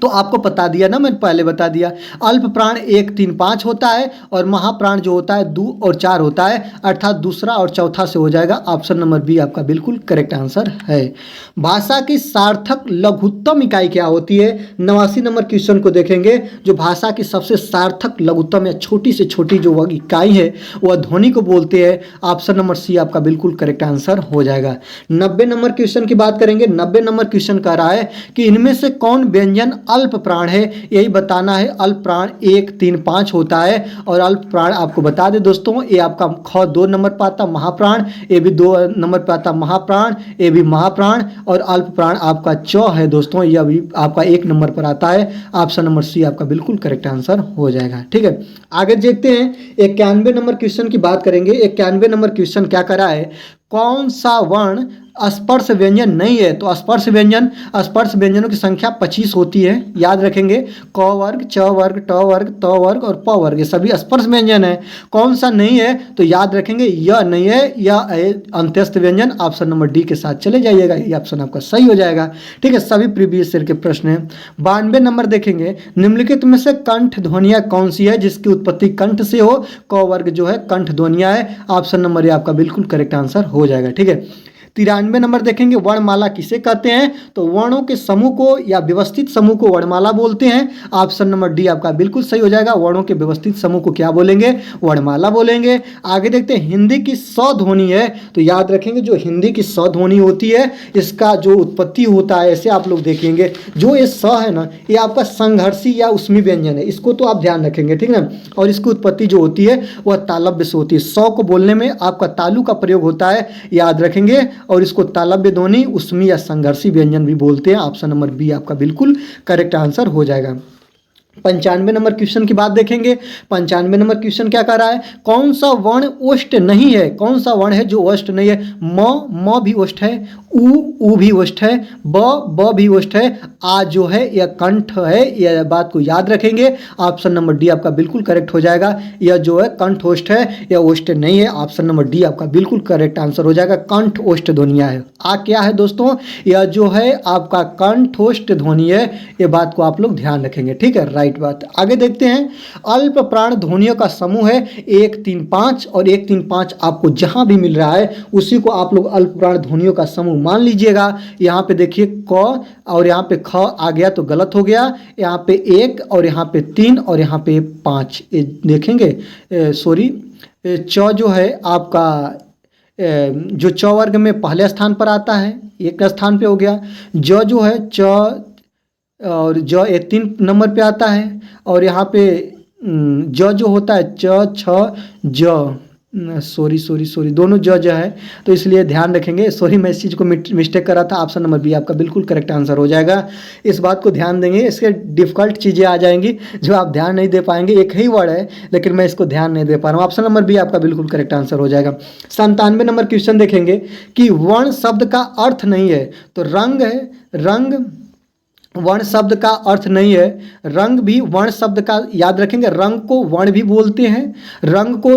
तो आपको बता दिया ना, मैंने पहले बता दिया। अल्प प्राण 1, 3, 5 होता है और महाप्राण जो होता है 2 और 4 होता है, अर्थात दूसरा और चौथा से हो जाएगा। ऑप्शन नंबर बी आपका बिल्कुल करेक्ट आंसर है। भाषा की सार्थक लघुत्तम इकाई क्या होती है। 89 नंबर क्वेश्चन को देखेंगे। जो भाषा की सबसे सार्थक लघुत्तम या छोटी से छोटी जो इकाई है वह ध्वनि को बोलते हैं। ऑप्शन नंबर सी आपका बिल्कुल करेक्ट आंसर हो जाएगा। 90 नंबर क्वेश्चन की बात करेंगे। 90 नंबर क्वेश्चन कह रहा है कि इनमें से कौन व्यंजन अल्प प्राण है, यही बताना है। अल्प प्राण 1, 3, 5 होता है और अल्प प्राण आपको बता दे दोस्तों, ये आपका ख 2 नंबर पर आता महाप्राण, ये भी 2 नंबर पर आता महाप्राण, ये भी महाप्राण और अल्प प्राण आपका च है दोस्तों, यह भी आपका 1 नंबर पर आता है। ऑप्शन नंबर सी आपका बिल्कुल करेक्ट आंसर हो जाएगा, ठीक है। आगे देखते हैं 91 नंबर क्वेश्चन की बात करेंगे। 91 नंबर क्वेश्चन क्या करा है, कौन सा वर्ण स्पर्श व्यंजन नहीं है। तो स्पर्श व्यंजनों की संख्या 25 होती है, याद रखेंगे। क वर्ग, च वर्ग, ट वर्ग, त वर्ग और प वर्ग, ये सभी स्पर्श व्यंजन है। कौन सा नहीं है तो याद रखेंगे यह नहीं है, यह अंत्यस्थ व्यंजन। ऑप्शन नंबर डी के साथ चले जाइएगा, ये ऑप्शन आपका सही हो जाएगा, ठीक है। सभी प्रीवियस ईयर के प्रश्न हैं। 92 नंबर देखेंगे। निम्नलिखित में से कंठ ध्वनिया कौन सी है जिसकी उत्पत्ति कंठ से हो। क वर्ग जो है कंठ ध्वनिया है। ऑप्शन नंबर ए आपका बिल्कुल करेक्ट आंसर हो जाएगा, ठीक है। 93 नंबर देखेंगे। वर्णमाला किसे कहते हैं, तो वर्णों के समूह को या व्यवस्थित समूह को वर्णमाला बोलते हैं। ऑप्शन नंबर डी आपका बिल्कुल सही हो जाएगा। वर्णों के व्यवस्थित समूह को क्या बोलेंगे, वर्णमाला बोलेंगे। आगे देखते हैं हिंदी की स ध्वनि है। तो याद रखेंगे जो हिंदी की स ध्वनि होती है इसका जो उत्पत्ति होता है, ऐसे आप लोग देखेंगे जो ये स है ना, ये आपका संघर्षी या उसमी व्यंजन है, इसको तो आप ध्यान रखेंगे, ठीक ना। और इसकी उत्पत्ति जो होती है वह तालव्य से होती है। स को बोलने में आपका तालु का प्रयोग होता है, याद रखेंगे। और इसको तालव्य ध्वनि, उसमी या संघर्षी व्यंजन भी बोलते हैं। ऑप्शन नंबर बी आपका बिल्कुल करेक्ट आंसर हो जाएगा। 95 नंबर क्वेश्चन की बात देखेंगे। 95 नंबर क्वेश्चन क्या कह रहा है, कौन सा वर्ण ओष्ठ नहीं है। कौन सा वर्ण है जो ओष्ठ नहीं है। म भी ओष्ठ है, उ भी ओष्ठ है, ब भी ओष्ठ है, आ जो है यह कंठ है, यह बात को याद रखेंगे। ऑप्शन नंबर डी आपका बिल्कुल करेक्ट हो जाएगा। यह जो है कंठ ओष्ठ है, यह ओष्ठ नहीं है। ऑप्शन नंबर डी आपका बिल्कुल करेक्ट आंसर हो जाएगा। कंठ ओष्ठ ध्वनिया है। आ क्या है दोस्तों, यह जो है आपका कंठोष्ठ ध्वनि है, ये बात को आप लोग ध्यान रखेंगे, ठीक है, राइट बात। आगे देखते हैं अल्प प्राण ध्वनियों का समूह है 1, 3, 5 और 1, 3, 5 आपको जहां भी मिल रहा है उसी को आप लोग अल्प प्राण ध्वनियों का समूह मान लीजिएगा। यहाँ पे देखिए क और यहाँ पे ख आ गया तो गलत हो गया। यहाँ पे 1 और यहाँ पे 3 और यहाँ पे 5 ये देखेंगे। सॉरी, च जो है आपका जो च वर्ग में पहले स्थान पर आता है, एक स्थान पे हो गया। ज जो है च और ज ये 3 नंबर पे आता है और यहाँ पे ज जो होता है च, छ, ज, सॉरी दोनों ज है, तो इसलिए ध्यान रखेंगे। सॉरी मैं इस चीज़ को मिस्टेक कर रहा था। ऑप्शन नंबर बी आपका बिल्कुल करेक्ट आंसर हो जाएगा। इस बात को ध्यान देंगे, इसके डिफ़िकल्ट चीज़ें आ जाएंगी जो आप ध्यान नहीं दे पाएंगे। एक ही वर्ड है लेकिन मैं इसको ध्यान नहीं दे पा रहा हूँ। ऑप्शन नंबर बी आपका बिल्कुल करेक्ट आंसर हो जाएगा। 97 नंबर क्वेश्चन देखेंगे कि वर्ण शब्द का अर्थ नहीं है। तो रंग है, रंग वर्ण शब्द का अर्थ नहीं है। रंग भी वर्ण शब्द का, याद रखेंगे, रंग को वर्ण भी बोलते हैं, रंग को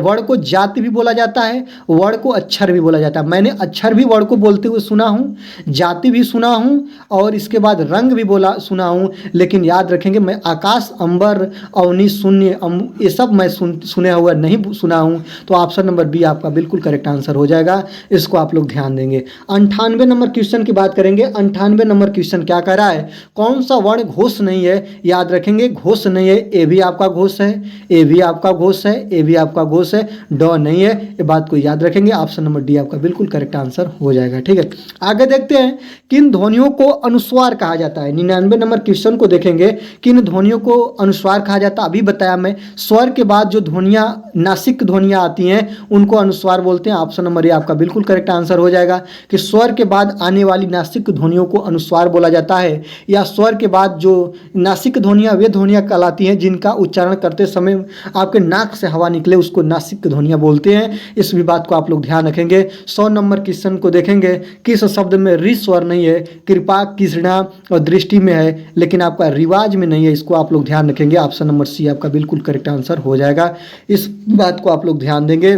वर्ण को जाति भी बोला जाता है, वर्ण को अक्षर भी बोला जाता है। मैंने अक्षर भी वर्ण को बोलते हुए सुना हूँ, जाति भी सुना हूँ और इसके बाद रंग भी बोला सुना हूँ। लेकिन याद रखेंगे मैं आकाश, अंबर, अवनी, शून्य, ये सब मैं सुने हुआ नहीं सुना हूँ। तो ऑप्शन नंबर बी आपका बिल्कुल करेक्ट आंसर हो जाएगा। इसको आप लोग ध्यान देंगे। 98 नंबर क्वेश्चन की बात करेंगे। 98 नंबर क्वेश्चन क्या कह रहा है, कौन सा वर्ण घोष नहीं है? याद रखेंगे घोष नहीं है, ए भी आपका घोष है, ए भी आपका घोष है, ए भी आपका घोष है, ड नहीं है। ये बात को याद रखेंगे। ऑप्शन नंबर डी आपका बिल्कुल करेक्ट आंसर हो जाएगा। ठीक है, आगे देखते हैं किन ध्वनियों को अनुस्वार कहा जाता है। 99 नंबर क्वेश्चन को देखेंगे, किन ध्वनियों को अनुस्वार कहा जाता है। अभी बताया मैं, स्वर के बाद जो ध्वनियां, नासिक ध्वनियां आती हैं उनको अनुस्वार बोलते हैं। ऑप्शन नंबर ए आपका बिल्कुल करेक्ट आंसर हो जाएगा कि स्वर के बाद आने वाली नासिक ध्वनियों को अनुस्वार बोला जाता है, या स्वर के बाद जो नासिक ध्वनियाँ वे ध्वनियाँ कहलाती हैं जिनका उच्चारण करते समय आपके नाक से हवा निकले, उसको नासिक ध्वनियाँ बोलते हैं। इस भी बात को आप लोग ध्यान रखेंगे। 100 नंबर क्वेश्चन को देखेंगे, किस शब्द में रि स्वर नहीं है? कृपा, कृष्णा और दृष्टि में है, लेकिन आपका रिवाज में नहीं है। इसको आप लोग ध्यान रखेंगे। ऑप्शन नंबर सी आपका बिल्कुल करेक्ट आंसर हो जाएगा। इस बात को आप लोग ध्यान देंगे।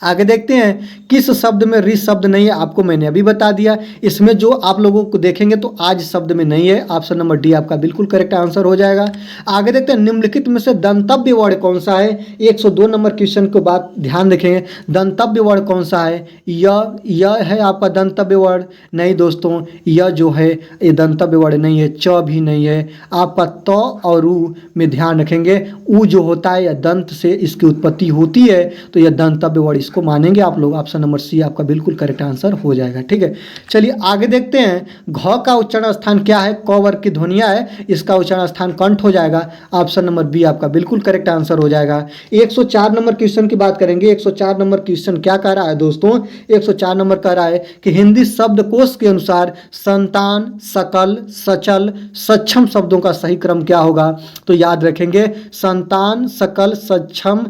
आगे देखते हैं किस शब्द में रि शब्द नहीं है। आपको मैंने अभी बता दिया। इसमें जो आप लोगों को देखेंगे तो आज शब्द में नहीं है। ऑप्शन नंबर डी आपका बिल्कुल करेक्ट आंसर हो जाएगा। आगे देखते हैं निम्नलिखित में से दंतव्य वर्ण कौन सा है। 102 नंबर क्वेश्चन को बात ध्यान देखेंगे, दंतव्य वर्ण कौन सा है? य है आपका दंतव्य वर्ण? नहीं दोस्तों, य जो है ये दंतव्य वर्ण नहीं है। च भी नहीं है। आपका त और उ में ध्यान रखेंगे, उ जो होता है या दंत से इसकी उत्पत्ति होती है, तो यह दंतव्य वर्ण इसको मानेंगे आप लोग। ऑप्शन नंबर सी आपका बिल्कुल करेक्ट आंसर हो जाएगा। ठीक है, चलिए आगे देखते हैं। घ का उच्चारण स्थान क्या है? क वर्ग की ध्वनियां है, इसका उच्चारण स्थान कंठ हो जाएगा। ऑप्शन नंबर बी आपका बिल्कुल करेक्ट आंसर हो जाएगा। 104 नंबर क्वेश्चन की बात करेंगे। 104 नंबर क्वेश्चन क्या कह रहा है दोस्तों? 104 नंबर कह रहा है कि हिंदी शब्दकोश के अनुसार संतान, सकल, सचल, सक्षम शब्दों का सही क्रम क्या होगा? तो याद रखेंगे संतान, सकल, सक्षम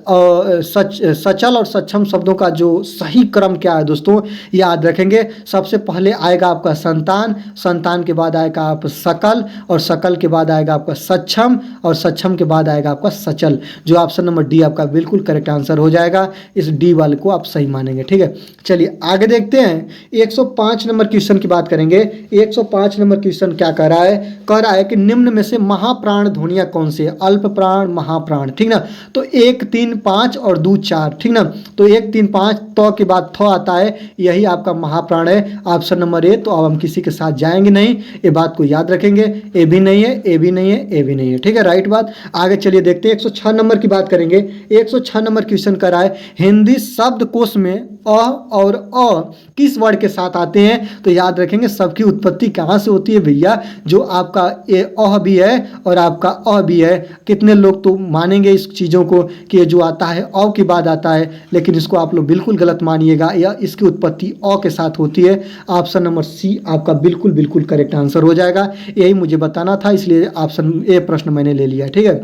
और सचल और सक्षम शब्दों का जो सही क्रम क्या है दोस्तों, याद रखेंगे। सबसे पहले आएगा आपका संतान, संतान के बाद आएगा आप सकल, और सकल के बाद आएगा आपका सक्षम, और सक्षम के बाद आएगा आपका सचल। जो ऑप्शन नंबर डी आपका बिल्कुल करेक्ट आंसर हो जाएगा। इस डी वाले को आप सही मानेंगे। ठीक है, चलिए आगे देखते हैं। 105 नंबर क्वेश्चन की बात करेंगे। 105 नंबर क्वेश्चन क्या कह रहा है? कह रहा है कि निम्न में से महाप्राण ध्वनियां कौन सी है? अल्प प्राण, महाप्राण। ठीक ना, तो 1, 3, 5 और 2, 4। ठीक ना, तो 1, 3, 5 तो के बाद थ आता है, यही आपका महाप्राण है। Option number A. तो अब हम किसी के साथ जाएंगे नहीं, ये बात को याद रखेंगे। ए भी नहीं है, ए भी नहीं है, ए भी नहीं है। ठीक है, राइट बात। आगे चलिए देखते हैं। 106 नंबर की बात करेंगे। 106 नंबर क्वेश्चन कर रहा है हिंदी शब्दकोश में अ और अ किस वर्ण के साथ आते हैं? तो याद रखेंगे सबकी उत्पत्ति कहाँ से होती है भैया? जो आपका ए अ भी है और आपका अ भी है। कितने लोग तो मानेंगे इस चीज़ों को कि ये जो आता है अ के बाद आता है, लेकिन इसको आप लोग बिल्कुल गलत मानिएगा। या इसकी उत्पत्ति अ के साथ होती है। ऑप्शन नंबर सी आपका बिल्कुल बिल्कुल करेक्ट आंसर हो जाएगा। यही मुझे बताना था, इसलिए ऑप्शन ए प्रश्न मैंने ले लिया। ठीक है,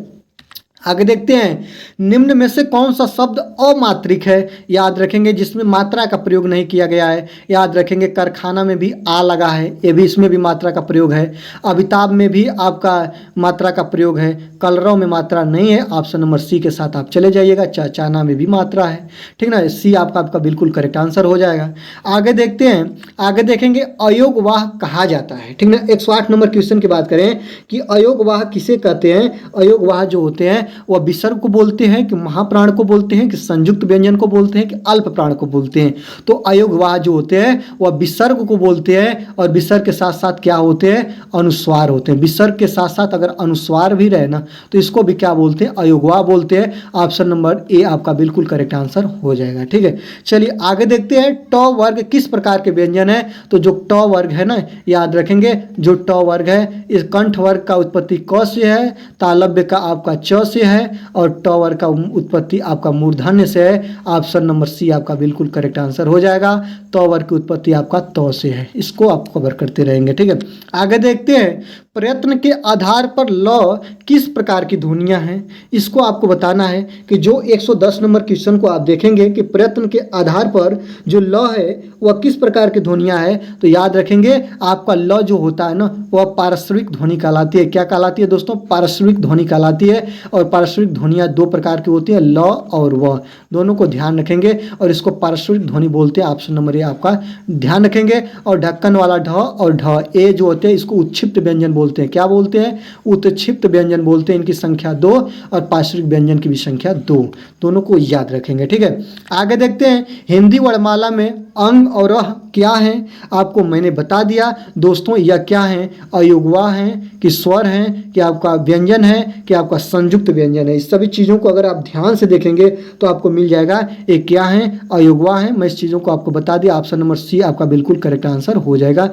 आगे देखते हैं। निम्न में से कौन सा शब्द अमात्रिक है? याद रखेंगे जिसमें मात्रा का प्रयोग नहीं किया गया है। याद रखेंगे कारखाना में भी आ लगा है, ये भी इसमें भी मात्रा का प्रयोग है। अमिताभ में भी आपका मात्रा का प्रयोग है। कलरव में मात्रा नहीं है। ऑप्शन नंबर सी के साथ आप चले जाइएगा। चाना में भी मात्रा है। ठीक ना, सी आपका बिल्कुल करेक्ट आंसर हो जाएगा। आगे देखते हैं। आगे देखेंगे अयोगवाह कहा जाता है। ठीक ना, 108 नंबर क्वेश्चन की बात करें कि अयोगवाह किसे कहते हैं? अयोगवाह जो होते हैं वह विसर्ग को बोलते हैं, कि महाप्राण को बोलते हैं, कि संयुक्त व्यंजन को बोलते हैं, कि अल्प प्राण को बोलते हैं? तो अयोगवाह जो होते हैं वह विसर्ग को बोलते हैं, और विसर्ग के साथ साथ क्या होते हैं? अनुस्वार होते हैं। विसर्ग के साथ साथ अगर अनुस्वार भी रहे ना तो इसको भी क्या बोलते हैं? अयोगवाह बोलते हैं। ऑप्शन नंबर ए आपका बिल्कुल करेक्ट आंसर हो जाएगा। ठीक है, चलिए आगे देखते हैं। ट वर्ग किस प्रकार के व्यंजन है? तो जो ट वर्ग है ना, याद रखेंगे जो ट वर्ग है इस कंठ वर्ग का उत्पत्ति क से है, तालव्य का आपका च से से है और टॉवर का उत्पत्ति आपका मूर्धन्य से है। ऑप्शन नंबर सी आपका बिल्कुल करेक्ट आंसर हो जाएगा। टॉवर की उत्पत्ति आपका तौ से है। इसको आप कवर करते रहेंगे, ठीक है। आगे देखते हैं, प्रयत्न के आधार पर लौ किस प्रकार की ध्वनियाँ हैं। इसको आपको बताना है कि जो 110 नंबर क्वेश्चन को आप देखेंगे कि प्रयत्न के आधार पर जो लौ है वह किस प्रकार की ध्वनियाँ हैं, तो याद रखेंगे आपका लौ जो होता है ना वह पारस्परिक ध्वनि कहलाती है। क्या कहलाती है दोस्तों? पारस्परिक ध्वनि कहलाती है। और पारस्परिक ध्वनियाँ दो प्रकार की होती है, लौ और वह, दोनों को ध्यान रखेंगे और इसको पारस्परिक ध्वनि बोलते हैं। ऑप्शन नंबर ए आपका ध्यान रखेंगे। और ढक्कन वाला ढ और ढ ए जो होते हैं इसको उत्क्षिप्त व्यंजन बोलते हैं। क्या बोलते हैं? उत्क्षिप्त व्यंजन बोलते हैं। इनकी संख्या 2 और पार्श्विक व्यंजन की भी संख्या 2, दोनों को याद रखेंगे, ठीक है। आगे देखते हैं, हिंदी वर्णमाला में अंग और अह क्या हैं, आपको मैंने बता दिया दोस्तों। यह क्या हैं? अयुग्मा हैं कि स्वर हैं कि आपका व्यंजन है कि आपका संयुक्त व्यंजन है। इस सभी चीज़ों को अगर आप ध्यान से देखेंगे तो आपको मिल जाएगा ये क्या है, अयुग्मा है। मैं इस चीज़ों को आपको बता दिया। ऑप्शन नंबर सी आपका बिल्कुल करेक्ट आंसर हो जाएगा।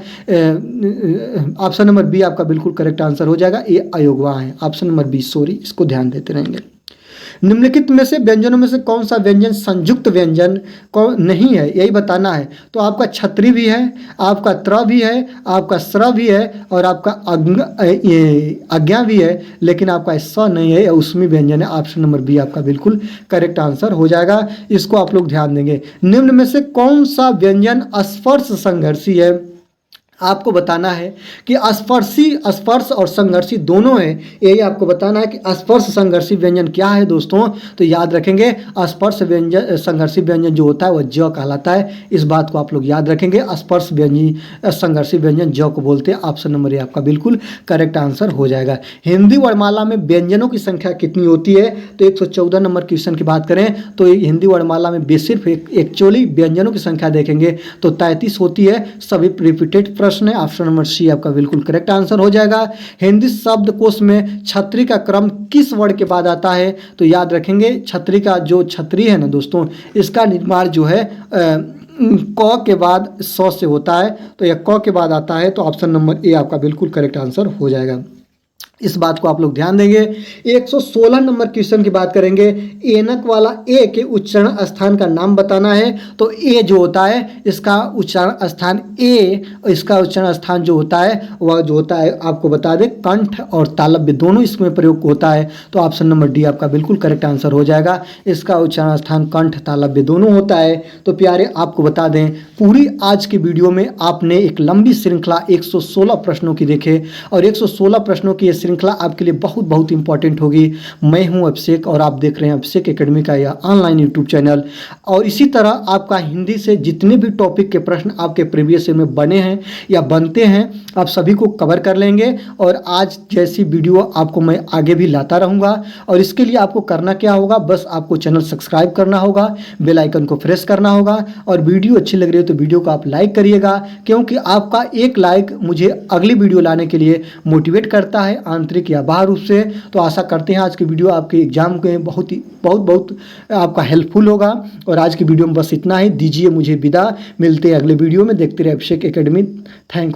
ऑप्शन नंबर बी आपका बिल्कुल करेक्ट आंसर हो जाएगा, ये अयुग्मा है। ऑप्शन नंबर बी, सॉरी, इसको ध्यान देते रहेंगे। निम्नलिखित में से व्यंजनों में से कौन सा व्यंजन संयुक्त व्यंजन कौन नहीं है, यही बताना है। तो आपका छत्री भी है, आपका त्र भी है, आपका स्र भी है और आपका आज्ञा भी है, लेकिन आपका स नहीं है, उसमें व्यंजन है। ऑप्शन नंबर बी आपका बिल्कुल करेक्ट आंसर हो जाएगा। इसको आप लोग ध्यान देंगे। निम्न में से कौन सा व्यंजन स्पर्श संघर्षी है, आपको बताना है कि स्पर्श और संघर्षी दोनों है। यही आपको बताना है कि स्पर्श संघर्षी व्यंजन क्या है दोस्तों। तो याद रखेंगे स्पर्श व्यंजन संघर्षी व्यंजन जो होता है वह ज कहलाता है। इस बात को आप लोग याद रखेंगे। स्पर्श व्यंजन संघर्षी व्यंजन ज को बोलते हैं। ऑप्शन नंबर ए आपका बिल्कुल करेक्ट आंसर हो जाएगा। हिंदी वर्णमाला में व्यंजनों की संख्या कितनी होती है, तो 114 नंबर क्वेश्चन की बात करें तो हिंदी वर्णमाला में सिर्फ एक्चुअली व्यंजनों की संख्या देखेंगे तो 33 होती है। सभी रिपीटेड प्रश्न है। ऑप्शन नंबर सी आपका बिल्कुल करेक्ट आंसर हो जाएगा। हिंदी शब्दकोश में छत्री का क्रम किस वर्ण के बाद आता है, तो याद रखेंगे छत्री का जो छत्री है ना दोस्तों, इसका निर्माण जो है क के बाद स से होता है। तो यह क के बाद आता है। तो ऑप्शन नंबर ए आपका बिल्कुल करेक्ट आंसर हो जाएगा। इस बात को आप लोग ध्यान देंगे। 116 नंबर क्वेश्चन की बात करेंगे। एनक वाला ए के उच्चारण स्थान का नाम बताना है। तो ए जो होता है इसका उच्चारण स्थान ए, इसका उच्चारण स्थान जो होता है वह जो होता है आपको बता दें कंठ और तालव्य दोनों इसमें प्रयोग होता है। तो ऑप्शन नंबर डी आपका बिल्कुल करेक्ट आंसर हो जाएगा। इसका उच्चारण स्थान कंठ तालव्य दोनों होता है। तो प्यारे आपको बता दें पूरी आज की वीडियो में आपने एक लंबी श्रृंखला 116 प्रश्नों की देखे और 116 प्रश्नों की श्रृंखला आपके लिए बहुत बहुत इंपॉर्टेंट होगी। मैं हूं अभिषेक और आप देख रहे हैं अभिषेक एकेडमी का यह ऑनलाइन यूट्यूब चैनल। और इसी तरह आपका हिंदी से जितने भी टॉपिक के प्रश्न आपके प्रीवियस ईयर में बने हैं या बनते हैं आप सभी को कवर कर लेंगे। और आज जैसी वीडियो आपको मैं आगे भी लाता रहूँगा। और इसके लिए आपको करना क्या होगा, बस आपको चैनल सब्सक्राइब करना होगा, बेल आइकन को प्रेस करना होगा और वीडियो अच्छी लग रही है तो वीडियो को आप लाइक करिएगा, क्योंकि आपका एक लाइक मुझे अगली वीडियो लाने के लिए मोटिवेट करता है आंतरिक या बाहर रूप से। तो आशा करते हैं आज की वीडियो आपके एग्जाम के बहुत आपका हेल्पफुल होगा। और आज की वीडियो में बस इतना ही। दीजिए मुझे विदा, मिलते हैं अगले वीडियो में। देखते रहे अभिषेक एकेडमी। थैंक